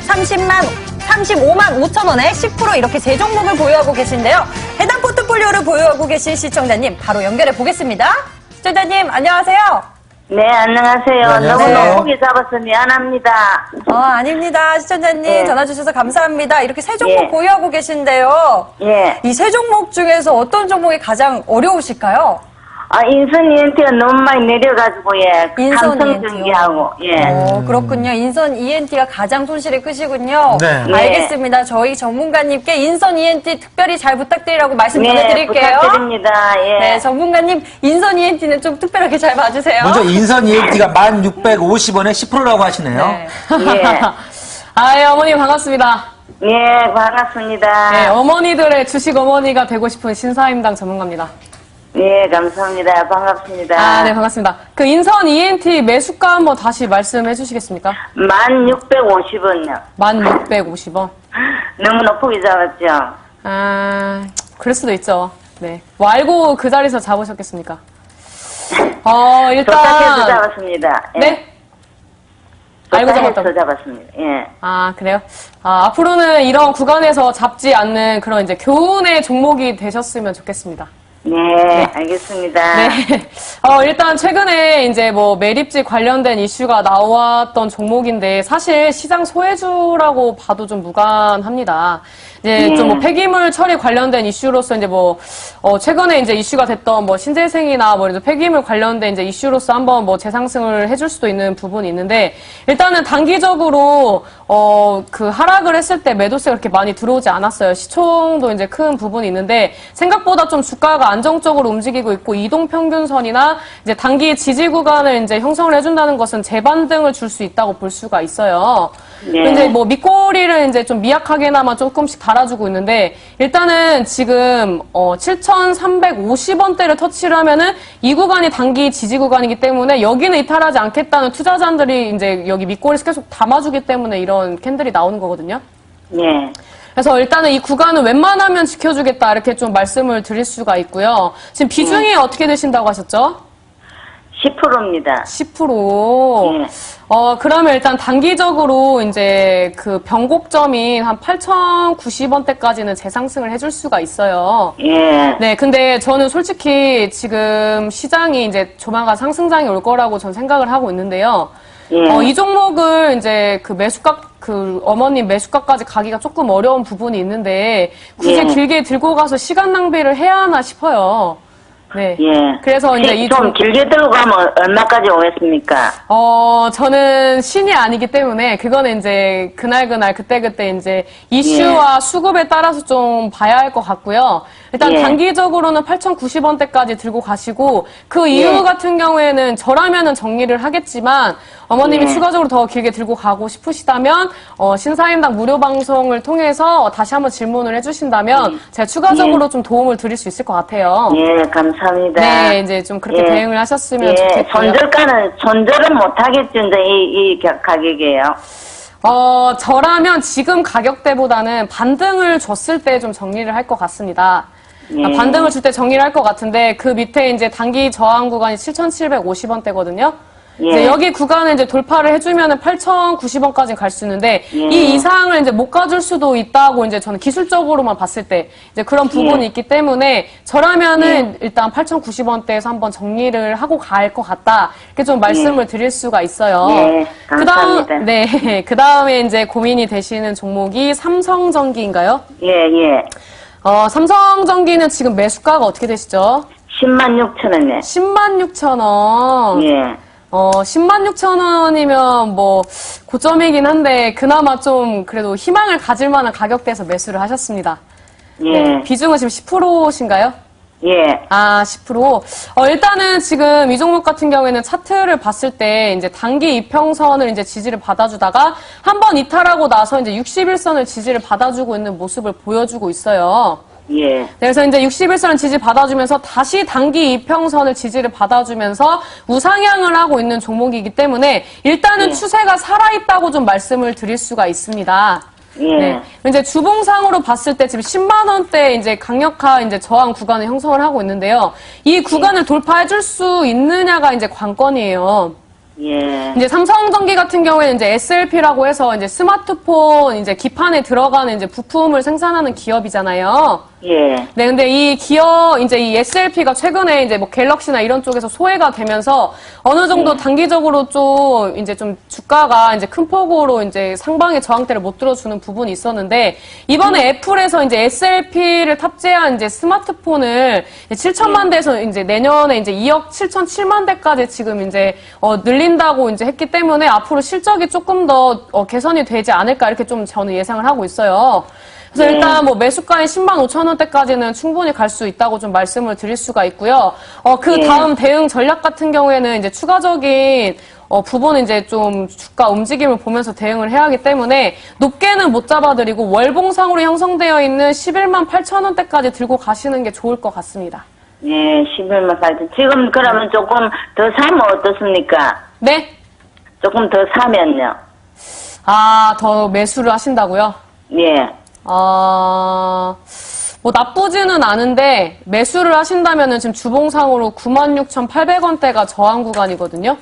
35만 5천 원에 10% 이렇게 세 종목을 보유하고 계신데요. 해당 포트폴리오를 보유하고 계신 시청자님 바로 연결해 보겠습니다. 시청자님 안녕하세요. 네, 안녕하세요. 네, 안녕하세요. 너무 높게 잡아서 미안합니다. 아닙니다. 시청자님 네. 전화 주셔서 감사합니다. 이렇게 세 종목 예. 보유하고 계신데요. 예. 이 세 종목 중에서 어떤 종목이 가장 어려우실까요? 인선 ENT가 너무 많이 내려가지고, 예. 인선 삼성 ENT 요? 전기하고, 예. 그렇군요. 인선 ENT가 가장 손실이 크시군요. 네. 예. 알겠습니다. 저희 전문가님께 인선 ENT 특별히 잘 부탁드리라고 말씀 전해드릴게요. 네, 부탁드립니다. 예. 네, 전문가님 인선 ENT는 좀 특별하게 잘 봐주세요. 먼저 인선 ENT가 1,650원에 10%라고 하시네요. 네. 예. 아예 어머니 반갑습니다. 예, 반갑습니다. 네, 어머니들의 주식 어머니가 되고 싶은 신사임당 전문가입니다. 예, 감사합니다. 반갑습니다. 네, 반갑습니다. 그 인선 ENT 매수가 한번 다시 말씀해 주시겠습니까? 1,650원요. 1,650원. 너무 높게 잡았죠? 그럴 수도 있죠. 네. 뭐 알고 그 자리에서 잡으셨겠습니까? 도착해서 일단. 잡았습니다. 예. 네? 알고 잡았다고. 도착해서 잡았습니다. 예. 그래요? 앞으로는 이런 구간에서 잡지 않는 그런 이제 교훈의 종목이 되셨으면 좋겠습니다. 네, 알겠습니다. 네. 일단 최근에 이제 뭐 매립지 관련된 이슈가 나왔던 종목인데 사실 시장 소외주라고 봐도 좀 무관합니다. 이제 좀 뭐 폐기물 처리 관련된 이슈로서 이제 뭐 최근에 이제 이슈가 됐던 뭐 신재생이나 뭐 이런 폐기물 관련된 이제 이슈로서 한번 뭐 재상승을 해줄 수도 있는 부분이 있는데 일단은 단기적으로 그 하락을 했을 때 매도세가 그렇게 많이 들어오지 않았어요. 시총도 이제 큰 부분이 있는데 생각보다 좀 주가가 안정적으로 움직이고 있고 이동평균선이나 이제 단기 지지 구간을 이제 형성을 해준다는 것은 재반등을 줄 수 있다고 볼 수가 있어요. 네. 이제 뭐 밑꼬리를 이제 좀 미약하게나마 조금씩 달아주고 있는데 일단은 지금 7,350원대를 터치를 하면은 이 구간이 단기 지지 구간이기 때문에 여기는 이탈하지 않겠다는 투자자들이 이제 여기 밑꼬리를 계속 담아주기 때문에 이런 캔들이 나오는 거거든요. 예. 그래서 일단은 이 구간은 웬만하면 지켜주겠다 이렇게 좀 말씀을 드릴 수가 있고요. 지금 비중이 어떻게 되신다고 하셨죠? 10%입니다. 10%. 예. 그러면 일단 단기적으로 이제 그 변곡점인 한 8,090원대까지는 재상승을 해줄 수가 있어요. 예. 네, 근데 저는 솔직히 지금 시장이 이제 조만간 상승장이 올 거라고 전 생각을 하고 있는데요. 예. 이 종목을 이제 그 매수가, 그 어머님 매수가까지 가기가 조금 어려운 부분이 있는데 굳이 예. 길게 들고 가서 시간 낭비를 해야 하나 싶어요. 네. 예. 그래서 이제 좀 길게 들고 가면 얼마까지 오겠습니까? 저는 신이 아니기 때문에 그거는 이제 그날 그때 이제 이슈와 수급에 따라서 좀 봐야 할 것 같고요. 일단 예. 단기적으로는 8,090원대까지 들고 가시고 그 이후 예. 같은 경우에는 저라면은 정리를 하겠지만 어머님이 예. 추가적으로 더 길게 들고 가고 싶으시다면 신사임당 무료 방송을 통해서 다시 한번 질문을 해주신다면 제가 추가적으로 좀 도움을 드릴 수 있을 것 같아요. 예, 감사합니다. 네, 이제 좀 그렇게 예. 대응을 하셨으면 예, 좋겠고요. 손절은 못하겠죠, 이제 이 가격이에요. 저라면 지금 가격대보다는 반등을 줬을 때 좀 정리를 할 것 같습니다. 예. 반등을 줄 때 정리를 할 것 같은데 그 밑에 이제 단기 저항 구간이 7,750원대거든요. 예. 이제 여기 구간을 이제 돌파를 해주면은 8,090원까지 갈 수 있는데 예. 이 이상을 이제 못 가줄 수도 있다고 이제 저는 기술적으로만 봤을 때 이제 그런 부분이 예. 있기 때문에 저라면은 일단 8,090원대에서 한번 정리를 하고 갈 것 같다 이렇게 좀 말씀을 드릴 수가 있어요. 예, 감사합니다. 그 다음에 이제 고민이 되시는 종목이 삼성전기인가요? 예, 예. 삼성전기는 지금 매수가가 어떻게 되시죠? 106,000원에. 106,000원. 예. 106,000원이면 뭐 고점이긴 한데 그나마 좀 그래도 희망을 가질 만한 가격대에서 매수를 하셨습니다. 예. 네, 비중은 지금 10%신가요? 예. 10%. 일단은 지금 이 종목 같은 경우에는 차트를 봤을 때 이제 단기 이평선을 이제 지지를 받아주다가 한번 이탈하고 나서 이제 61선을 지지를 받아주고 있는 모습을 보여주고 있어요. 예. 네, 그래서 이제 61선 지지 받아주면서 다시 단기 이평선을 지지를 받아주면서 우상향을 하고 있는 종목이기 때문에 일단은 예. 추세가 살아있다고 좀 말씀을 드릴 수가 있습니다. 예. 네. 이제 주봉상으로 봤을 때 지금 10만 원대 이제 강력한 이제 저항 구간을 형성을 하고 있는데요. 이 구간을 돌파해줄 수 있느냐가 이제 관건이에요. 예. 이제 삼성전기 같은 경우에는 이제 SLP라고 해서 이제 스마트폰 이제 기판에 들어가는 이제 부품을 생산하는 기업이잖아요. 예. 네, 근데 이 기어, 이제 이 SLP가 최근에 이제 뭐 갤럭시나 이런 쪽에서 소외가 되면서 어느 정도 단기적으로 좀 이제 좀 주가가 이제 큰 폭으로 이제 상방의 저항대를 못 들어주는 부분이 있었는데 이번에 애플에서 이제 SLP를 탑재한 이제 스마트폰을 7천만 대에서 이제 내년에 이제 2억 7천7만 대까지 지금 이제 늘린다고 이제 했기 때문에 앞으로 실적이 조금 더 개선이 되지 않을까 이렇게 좀 저는 예상을 하고 있어요. 그래서 일단 뭐 매수가인 10만 5천 원대까지는 충분히 갈 수 있다고 좀 말씀을 드릴 수가 있고요. 그 다음 대응 전략 같은 경우에는 이제 추가적인 부분은 이제 좀 주가 움직임을 보면서 대응을 해야 하기 때문에 높게는 못 잡아드리고 월봉상으로 형성되어 있는 11만 8천 원대까지 들고 가시는 게 좋을 것 같습니다. 예, 11만 8천. 지금 그러면 조금 더 사면 어떻습니까? 네? 조금 더 사면요. 아, 더 매수를 하신다고요? 예. 뭐 나쁘지는 않은데 매수를 하신다면은 지금 주봉상으로 96,800원대가 저항 구간이거든요.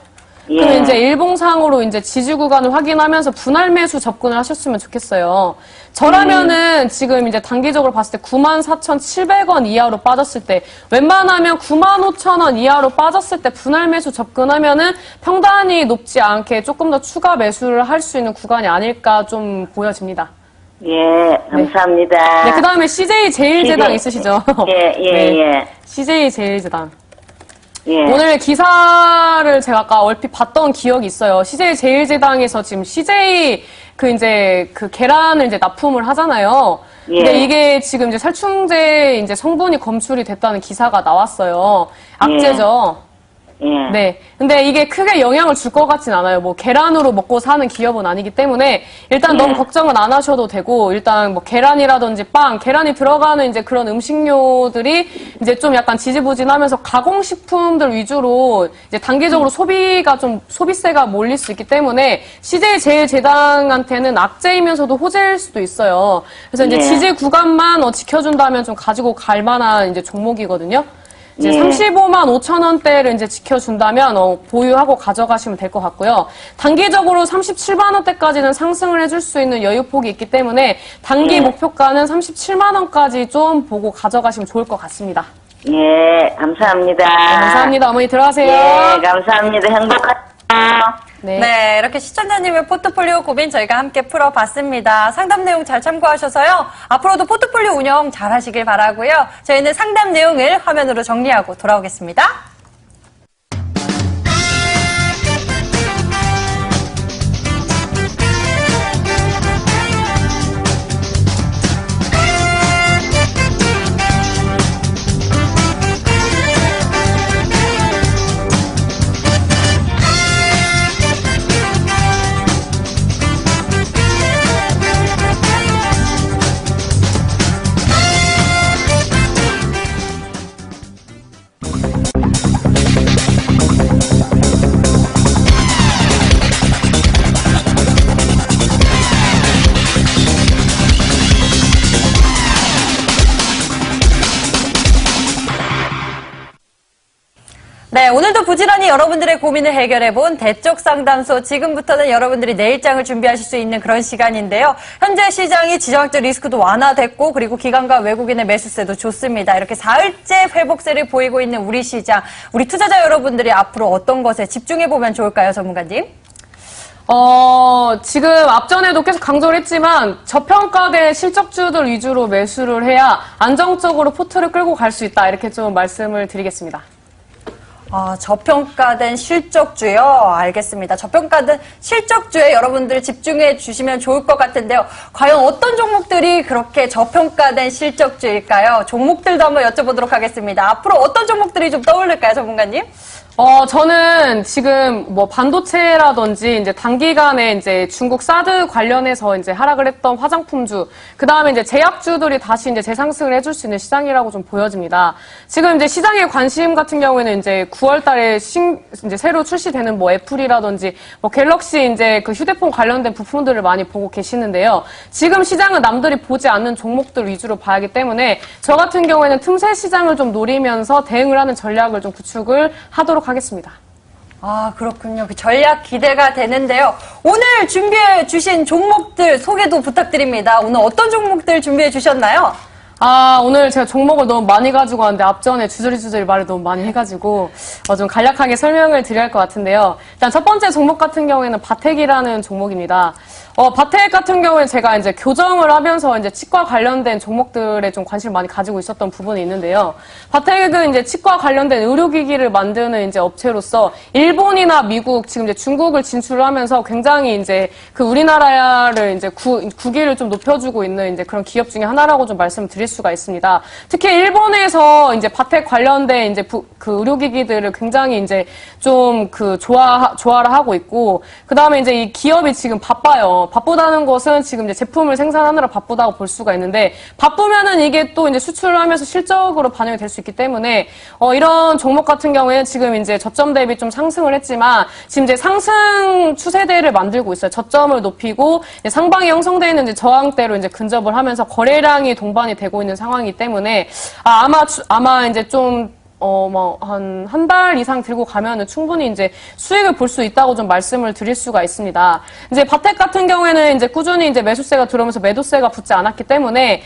예. 그럼 이제 일봉상으로 이제 지지 구간을 확인하면서 분할 매수 접근을 하셨으면 좋겠어요. 저라면은 지금 이제 단기적으로 봤을 때 94,700원 이하로 빠졌을 때 웬만하면 95,000원 이하로 빠졌을 때 분할 매수 접근하면은 평단이 높지 않게 조금 더 추가 매수를 할 수 있는 구간이 아닐까 좀 보여집니다. 예, 감사합니다. 네, 그 다음에 CJ 제일제당 CJ. 있으시죠? 예, 예, 네. 예. CJ 제일제당. 예. 오늘 기사를 제가 아까 얼핏 봤던 기억이 있어요. CJ 제일제당에서 지금 CJ 이제 계란을 이제 납품을 하잖아요. 근데 예. 이게 지금 이제 살충제 이제 성분이 검출이 됐다는 기사가 나왔어요. 악재죠. 예. 네. 근데 이게 크게 영향을 줄 것 같진 않아요. 뭐 계란으로 먹고 사는 기업은 아니기 때문에 일단 너무 걱정은 안 하셔도 되고 일단 뭐 계란이라든지 빵, 계란이 들어가는 이제 그런 음식료들이 이제 좀 약간 지지부진하면서 가공식품들 위주로 이제 단기적으로 소비가 좀 소비세가 몰릴 수 있기 때문에 CJ 제일제당한테는 악재이면서도 호재일 수도 있어요. 그래서 이제 네. 지지 구간만 지켜준다면 좀 가지고 갈 만한 이제 종목이거든요. 이제 예. 35만 5천 원대를 이제 지켜준다면 보유하고 가져가시면 될 것 같고요. 단기적으로 37만 원대까지는 상승을 해줄 수 있는 여유폭이 있기 때문에 단기 예. 목표가는 37만 원까지 좀 보고 가져가시면 좋을 것 같습니다. 예, 감사합니다. 네, 감사합니다. 어머니 들어가세요. 예, 감사합니다. 행복하세요. 네, 이렇게 시청자님의 포트폴리오 고민 저희가 함께 풀어봤습니다. 상담 내용 잘 참고하셔서요. 앞으로도 포트폴리오 운영 잘 하시길 바라고요. 저희는 상담 내용을 화면으로 정리하고 돌아오겠습니다. 네, 오늘도 부지런히 여러분들의 고민을 해결해본 대쪽 상담소. 지금부터는 여러분들이 내일장을 준비하실 수 있는 그런 시간인데요. 현재 시장이 지정학적 리스크도 완화됐고 그리고 기관과 외국인의 매수세도 좋습니다. 이렇게 사흘째 회복세를 보이고 있는 우리 시장. 우리 투자자 여러분들이 앞으로 어떤 것에 집중해보면 좋을까요, 전문가님? 지금 앞전에도 계속 강조를 했지만 저평가된 실적주들 위주로 매수를 해야 안정적으로 포트를 끌고 갈 수 있다. 이렇게 좀 말씀을 드리겠습니다. 저평가된 실적주요. 알겠습니다. 저평가된 실적주에 여러분들 집중해 주시면 좋을 것 같은데요. 과연 어떤 종목들이 그렇게 저평가된 실적주일까요? 종목들도 한번 여쭤보도록 하겠습니다. 앞으로 어떤 종목들이 좀 떠오를까요, 전문가님? 저는 지금 뭐 반도체라든지 이제 단기간에 이제 중국 사드 관련해서 이제 하락을 했던 화장품주, 그 다음에 이제 제약주들이 다시 이제 재상승을 해줄 수 있는 시장이라고 좀 보여집니다. 지금 이제 시장의 관심 같은 경우에는 이제 9월 달에 이제 새로 출시되는 뭐 애플이라든지 뭐 갤럭시 이제 그 휴대폰 관련된 부품들을 많이 보고 계시는데요. 지금 시장은 남들이 보지 않는 종목들 위주로 봐야 하기 때문에 저 같은 경우에는 틈새 시장을 좀 노리면서 대응을 하는 전략을 좀 구축을 하도록 하겠습니다. 그렇군요. 그 전략 기대가 되는데요. 오늘 준비해 주신 종목들 소개도 부탁드립니다. 오늘 어떤 종목들 준비해 주셨나요? 오늘 제가 종목을 너무 많이 가지고 왔는데 앞전에 주저리 말을 너무 많이 해가지고 좀 간략하게 설명을 드려야 할 것 같은데요. 일단 첫 번째 종목 같은 경우에는 바텍이라는 종목입니다. 바텍 같은 경우에 제가 이제 교정을 하면서 이제 치과 관련된 종목들에 좀 관심을 많이 가지고 있었던 부분이 있는데요. 바텍은 이제 치과 관련된 의료기기를 만드는 이제 업체로서 일본이나 미국, 지금 이제 중국을 진출하면서 굉장히 이제 그 우리나라를 이제 국위를 좀 높여주고 있는 이제 그런 기업 중에 하나라고 좀 말씀을 드릴 수가 있습니다. 특히 일본에서 이제 바텍 관련된 이제 그 의료기기들을 굉장히 이제 좀 그 좋아를 하고 있고, 그 다음에 이제 이 기업이 지금 바빠요. 바쁘다는 것은 지금 이제 제품을 생산하느라 바쁘다고 볼 수가 있는데, 바쁘면은 이게 또 이제 수출을 하면서 실적으로 반영이 될 수 있기 때문에, 이런 종목 같은 경우에는 지금 이제 저점 대비 좀 상승을 했지만, 지금 이제 상승 추세대를 만들고 있어요. 저점을 높이고, 상방이 형성되어 있는 이제 저항대로 이제 근접을 하면서 거래량이 동반이 되고 있는 상황이기 때문에, 아마 이제 좀, 한 달 이상 들고 가면은 충분히 이제 수익을 볼 수 있다고 좀 말씀을 드릴 수가 있습니다. 이제 바텍 같은 경우에는 이제 꾸준히 이제 매수세가 들어오면서 매도세가 붙지 않았기 때문에,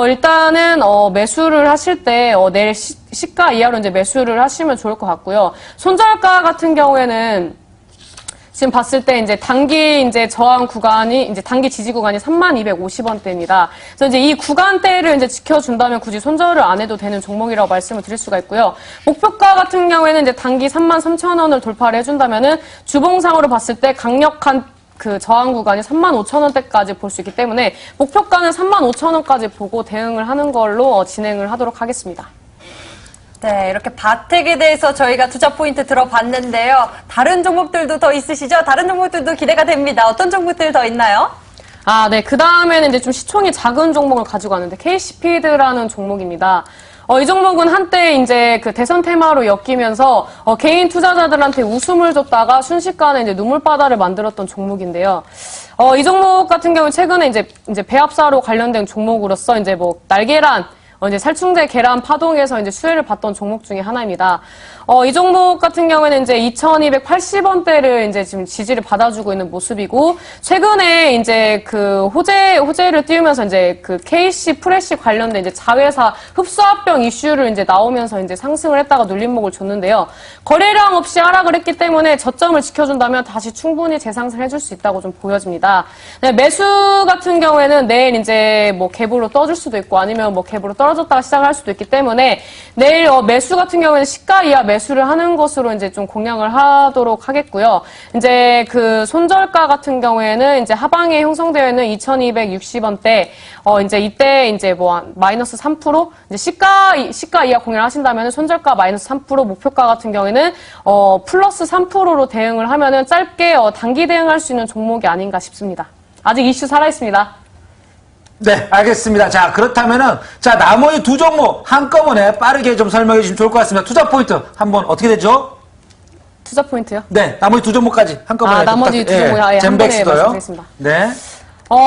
일단은, 매수를 하실 때, 내일 시가 이하로 이제 매수를 하시면 좋을 것 같고요. 손절가 같은 경우에는 지금 봤을 때 이제 단기 이제 저항 구간이 이제 단기 지지 구간이 3250원대입니다. 그래서 이제 이 구간대를 이제 지켜준다면 굳이 손절을 안 해도 되는 종목이라고 말씀을 드릴 수가 있고요. 목표가 같은 경우에는 이제 단기 33,000원을 돌파를 해준다면은 주봉상으로 봤을 때 강력한 그 저항 구간이 35,000원대까지 볼 수 있기 때문에 목표가는 35,000원까지 보고 대응을 하는 걸로 진행을 하도록 하겠습니다. 네, 이렇게 바텍에 대해서 저희가 투자 포인트 들어봤는데요. 다른 종목들도 더 있으시죠? 다른 종목들도 기대가 됩니다. 어떤 종목들 더 있나요? 네. 그 다음에는 이제 좀 시총이 작은 종목을 가지고 왔는데, KC피드라는 종목입니다. 이 종목은 한때 이제 그 대선 테마로 엮이면서, 개인 투자자들한테 웃음을 줬다가 순식간에 이제 눈물바다를 만들었던 종목인데요. 이 종목 같은 경우는 최근에 이제 배합사로 관련된 종목으로서 이제 뭐 날계란, 이제 살충제 계란 파동에서 이제 수혜를 봤던 종목 중에 하나입니다. 이 종목 같은 경우에는 이제 2280원대를 이제 지금 지지를 받아주고 있는 모습이고, 최근에 이제 그 호재를 띄우면서 이제 그 KC 프레시 관련된 이제 자회사 흡수합병 이슈를 이제 나오면서 이제 상승을 했다가 눌림목을 줬는데요. 거래량 없이 하락을 했기 때문에 저점을 지켜준다면 다시 충분히 재상승을 해줄 수 있다고 좀 보여집니다. 네, 매수 같은 경우에는 내일 이제 뭐 갭으로 떠줄 수도 있고 아니면 뭐 갭으로 떨어졌다가 시작을 할 수도 있기 때문에 내일 매수 같은 경우에는 시가 이하 매수를 하는 것으로 이제 좀 공략을 하도록 하겠고요. 이제 그 손절가 같은 경우에는 이제 하방에 형성되어 있는 2260원대, 이제 이때 이제 뭐 마이너스 3%, 이제 시가 이하 공략을 하신다면 손절가 마이너스 3%, 목표가 같은 경우에는 플러스 3%로 대응을 하면은 짧게 단기 대응할 수 있는 종목이 아닌가 싶습니다. 아직 이슈 살아있습니다. 네, 알겠습니다. 자, 그렇다면은, 자, 나머지 두 종목 한꺼번에 빠르게 좀 설명해 주시면 좋을 것 같습니다. 투자 포인트 한번 어떻게 되죠? 투자 포인트요? 네, 나머지 두 종목까지 한꺼번에. 나머지 두 종목, 한 번에 젠백스도요. 말씀드리겠습니다. 네.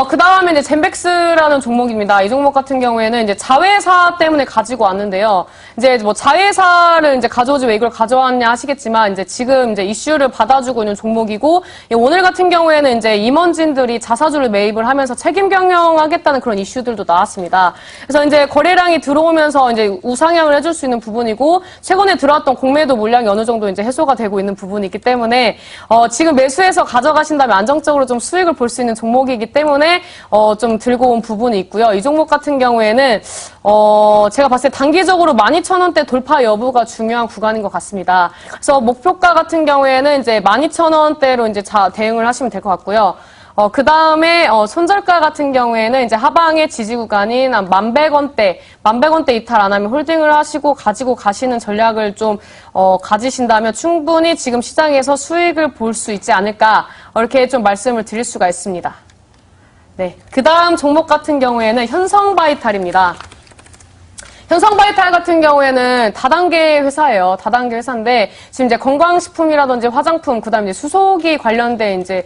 그 다음에 이제 젠백스라는 종목입니다. 이 종목 같은 경우에는 이제 자회사 때문에 가지고 왔는데요. 이제 뭐 자회사를 이제 가져오지 왜 이걸 가져왔냐 하시겠지만, 이제 지금 이제 이슈를 받아주고 있는 종목이고, 오늘 같은 경우에는 이제 임원진들이 자사주를 매입을 하면서 책임 경영하겠다는 그런 이슈들도 나왔습니다. 그래서 이제 거래량이 들어오면서 이제 우상향을 해줄 수 있는 부분이고, 최근에 들어왔던 공매도 물량이 어느 정도 이제 해소가 되고 있는 부분이 있기 때문에, 지금 매수해서 가져가신다면 안정적으로 좀 수익을 볼 수 있는 종목이기 때문에 좀 들고 온 부분이 있고요. 이 종목 같은 경우에는 제가 봤을 때 단기적으로 12,000원대 돌파 여부가 중요한 구간인 것 같습니다. 그래서 목표가 같은 경우에는 이제 12,000원대로 이제 대응을 하시면 될 것 같고요. 그 다음에, 손절가 같은 경우에는 이제 하방의 지지 구간인 한 1100원대 이탈 안 하면 홀딩을 하시고 가지고 가시는 전략을 좀, 가지신다면 충분히 지금 시장에서 수익을 볼 수 있지 않을까, 이렇게 좀 말씀을 드릴 수가 있습니다. 네. 그 다음 종목 같은 경우에는 현성바이탈입니다. 현성바이탈 같은 경우에는 다단계 회사예요. 다단계 회사인데, 지금 이제 건강식품이라든지 화장품, 그 다음에 이제 수소기 관련된 이제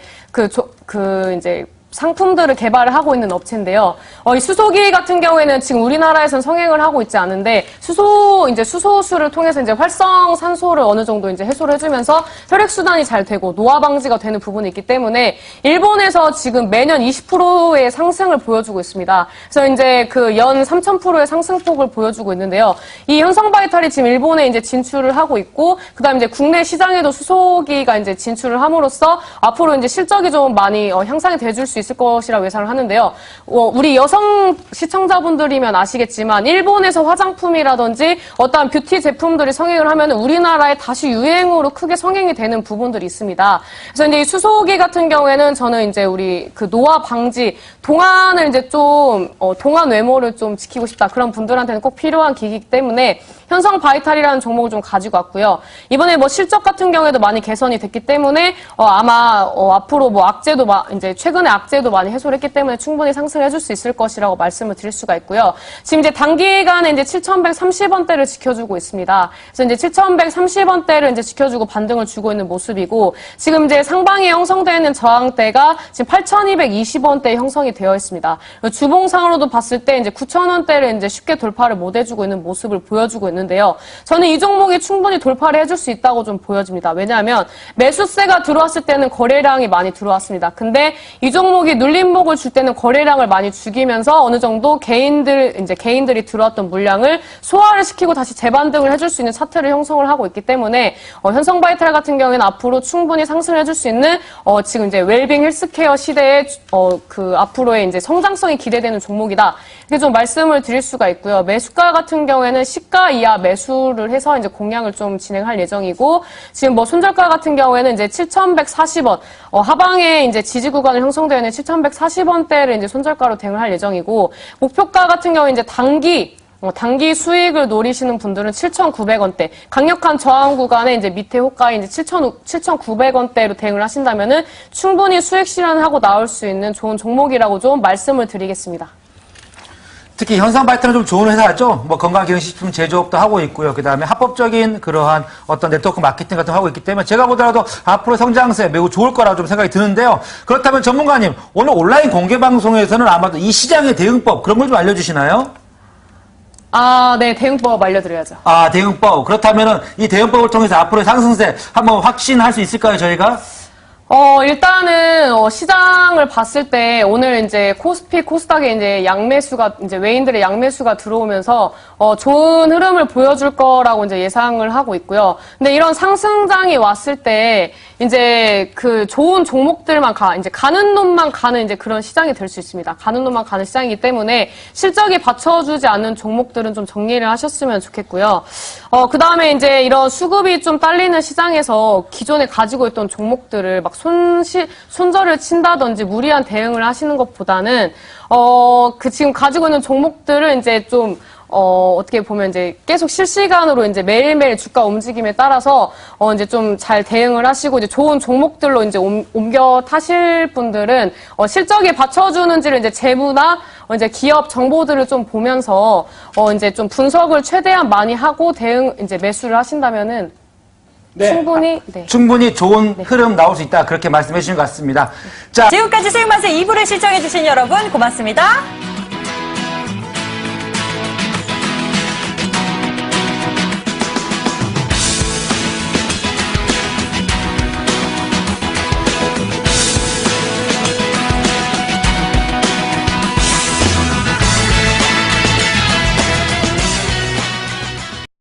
이제 상품들을 개발을 하고 있는 업체인데요. 이 수소기 같은 경우에는 지금 우리나라에선 성행을 하고 있지 않은데 수소수를 통해서 이제 활성 산소를 어느 정도 이제 해소를 해주면서 혈액 순환이 잘 되고 노화 방지가 되는 부분이 있기 때문에 일본에서 지금 매년 20%의 상승을 보여주고 있습니다. 그래서 이제 그 연 3,000%의 상승폭을 보여주고 있는데요. 이 현성바이탈이 지금 일본에 이제 진출을 하고 있고 그다음 이제 국내 시장에도 수소기가 이제 진출을 함으로써 앞으로 이제 실적이 좀 많이 향상이 돼줄 수 있을 것이라고 예상을 하는데요. 우리 여성 시청자분들이면 아시겠지만 일본에서 화장품이라든지 어떠한 뷰티 제품들이 성행을 하면 우리나라에 다시 유행으로 크게 성행이 되는 부분들이 있습니다. 그래서 이제 이 수소기 같은 경우에는 저는 이제 우리 그 노화 방지, 동안을 이제 좀 동안 외모를 좀 지키고 싶다 그런 분들한테는 꼭 필요한 기기이기 때문에 현성 바이탈이라는 종목을 좀 가지고 왔고요. 이번에 뭐 실적 같은 경우에도 많이 개선이 됐기 때문에 아마 앞으로 뭐 악재도 이제 최근에 악재도 많이 해소를 했기 때문에 충분히 상승을 해줄 수 있을 것이라고 말씀을 드릴 수가 있고요. 지금 이제 단기간에 이제 7,130원대를 지켜주고 있습니다. 그래서 이제 7,130원대를 이제 지켜주고 반등을 주고 있는 모습이고 지금 이제 상방에 형성되어 있는 저항대가 지금 8,220원대에 형성이 되어 있습니다. 주봉상으로도 봤을 때 이제 9,000원대를 이제 쉽게 돌파를 못 해주고 있는 모습을 보여주고 있는데요. 저는 이 종목이 충분히 돌파를 해줄 수 있다고 좀 보여집니다. 왜냐하면 매수세가 들어왔을 때는 거래량이 많이 들어왔습니다. 근데 이 종목이 눌림목을 줄 때는 거래량을 많이 죽이면서 어느 정도 개인들이 들어왔던 물량을 소화를 시키고 다시 재반등을 해줄 수 있는 차트를 형성을 하고 있기 때문에 현성바이탈 같은 경우에는 앞으로 충분히 상승을 해줄 수 있는 지금 이제 웰빙 헬스케어 시대의 그 앞으로의 이제 성장성이 기대되는 종목이다. 이렇게 좀 말씀을 드릴 수가 있고요. 매수가 같은 경우에는 시가 이하 매수를 해서 이제 공략을 좀 진행할 예정이고 지금 뭐 손절가 같은 경우에는 이제 7,140원 하방에 이제 지지 구간을 형성되어 있는 7,140원대를 이제 손절가로 대응을 할 예정이고 목표가 같은 경우에 이제 단기 수익을 노리시는 분들은 7,900원대, 강력한 저항 구간에 이제 밑에 호가에 이제 7,900원대로 대응을 하신다면은 충분히 수익 실현하고 나올 수 있는 좋은 종목이라고 좀 말씀을 드리겠습니다. 특히 현상바이탈은 좀 좋은 회사죠. 뭐 건강기능식품 제조업도 하고 있고요. 그다음에 합법적인 그러한 어떤 네트워크 마케팅 같은 거 하고 있기 때문에 제가 보더라도 앞으로 성장세 매우 좋을 거라고 좀 생각이 드는데요. 그렇다면 전문가님, 오늘 온라인 공개 방송에서는 아마도 이 시장의 대응법 그런 걸 좀 알려주시나요? 네, 대응법 알려드려야죠. 대응법. 그렇다면은 이 대응법을 통해서 앞으로의 상승세 한번 확신할 수 있을까요, 저희가? 일단은, 시장을 봤을 때, 오늘 이제 코스피, 코스닥에 이제 이제 외인들의 양매수가 들어오면서, 좋은 흐름을 보여줄 거라고 이제 예상을 하고 있고요. 근데 이런 상승장이 왔을 때, 이제 그 좋은 종목들만 이제 가는 놈만 가는 이제 그런 시장이 될 수 있습니다. 가는 놈만 가는 시장이기 때문에 실적이 받쳐주지 않는 종목들은 좀 정리를 하셨으면 좋겠고요. 그 다음에 이제 이런 수급이 좀 딸리는 시장에서 기존에 가지고 있던 종목들을 막 손절을 친다든지 무리한 대응을 하시는 것보다는, 지금 가지고 있는 종목들을 이제 좀, 어떻게 보면 이제 계속 실시간으로 이제 매일매일 주가 움직임에 따라서 이제 좀 잘 대응을 하시고 이제 좋은 종목들로 이제 옮겨 타실 분들은 실적이 받쳐주는지를 이제 재무나 이제 기업 정보들을 좀 보면서 이제 좀 분석을 최대한 많이 하고 이제 매수를 하신다면은 충분히 좋은 흐름 나올 수 있다. 그렇게 말씀해 주신 것 같습니다. 자, 지금까지 수익맛의 2부를 시청해주신 여러분 고맙습니다.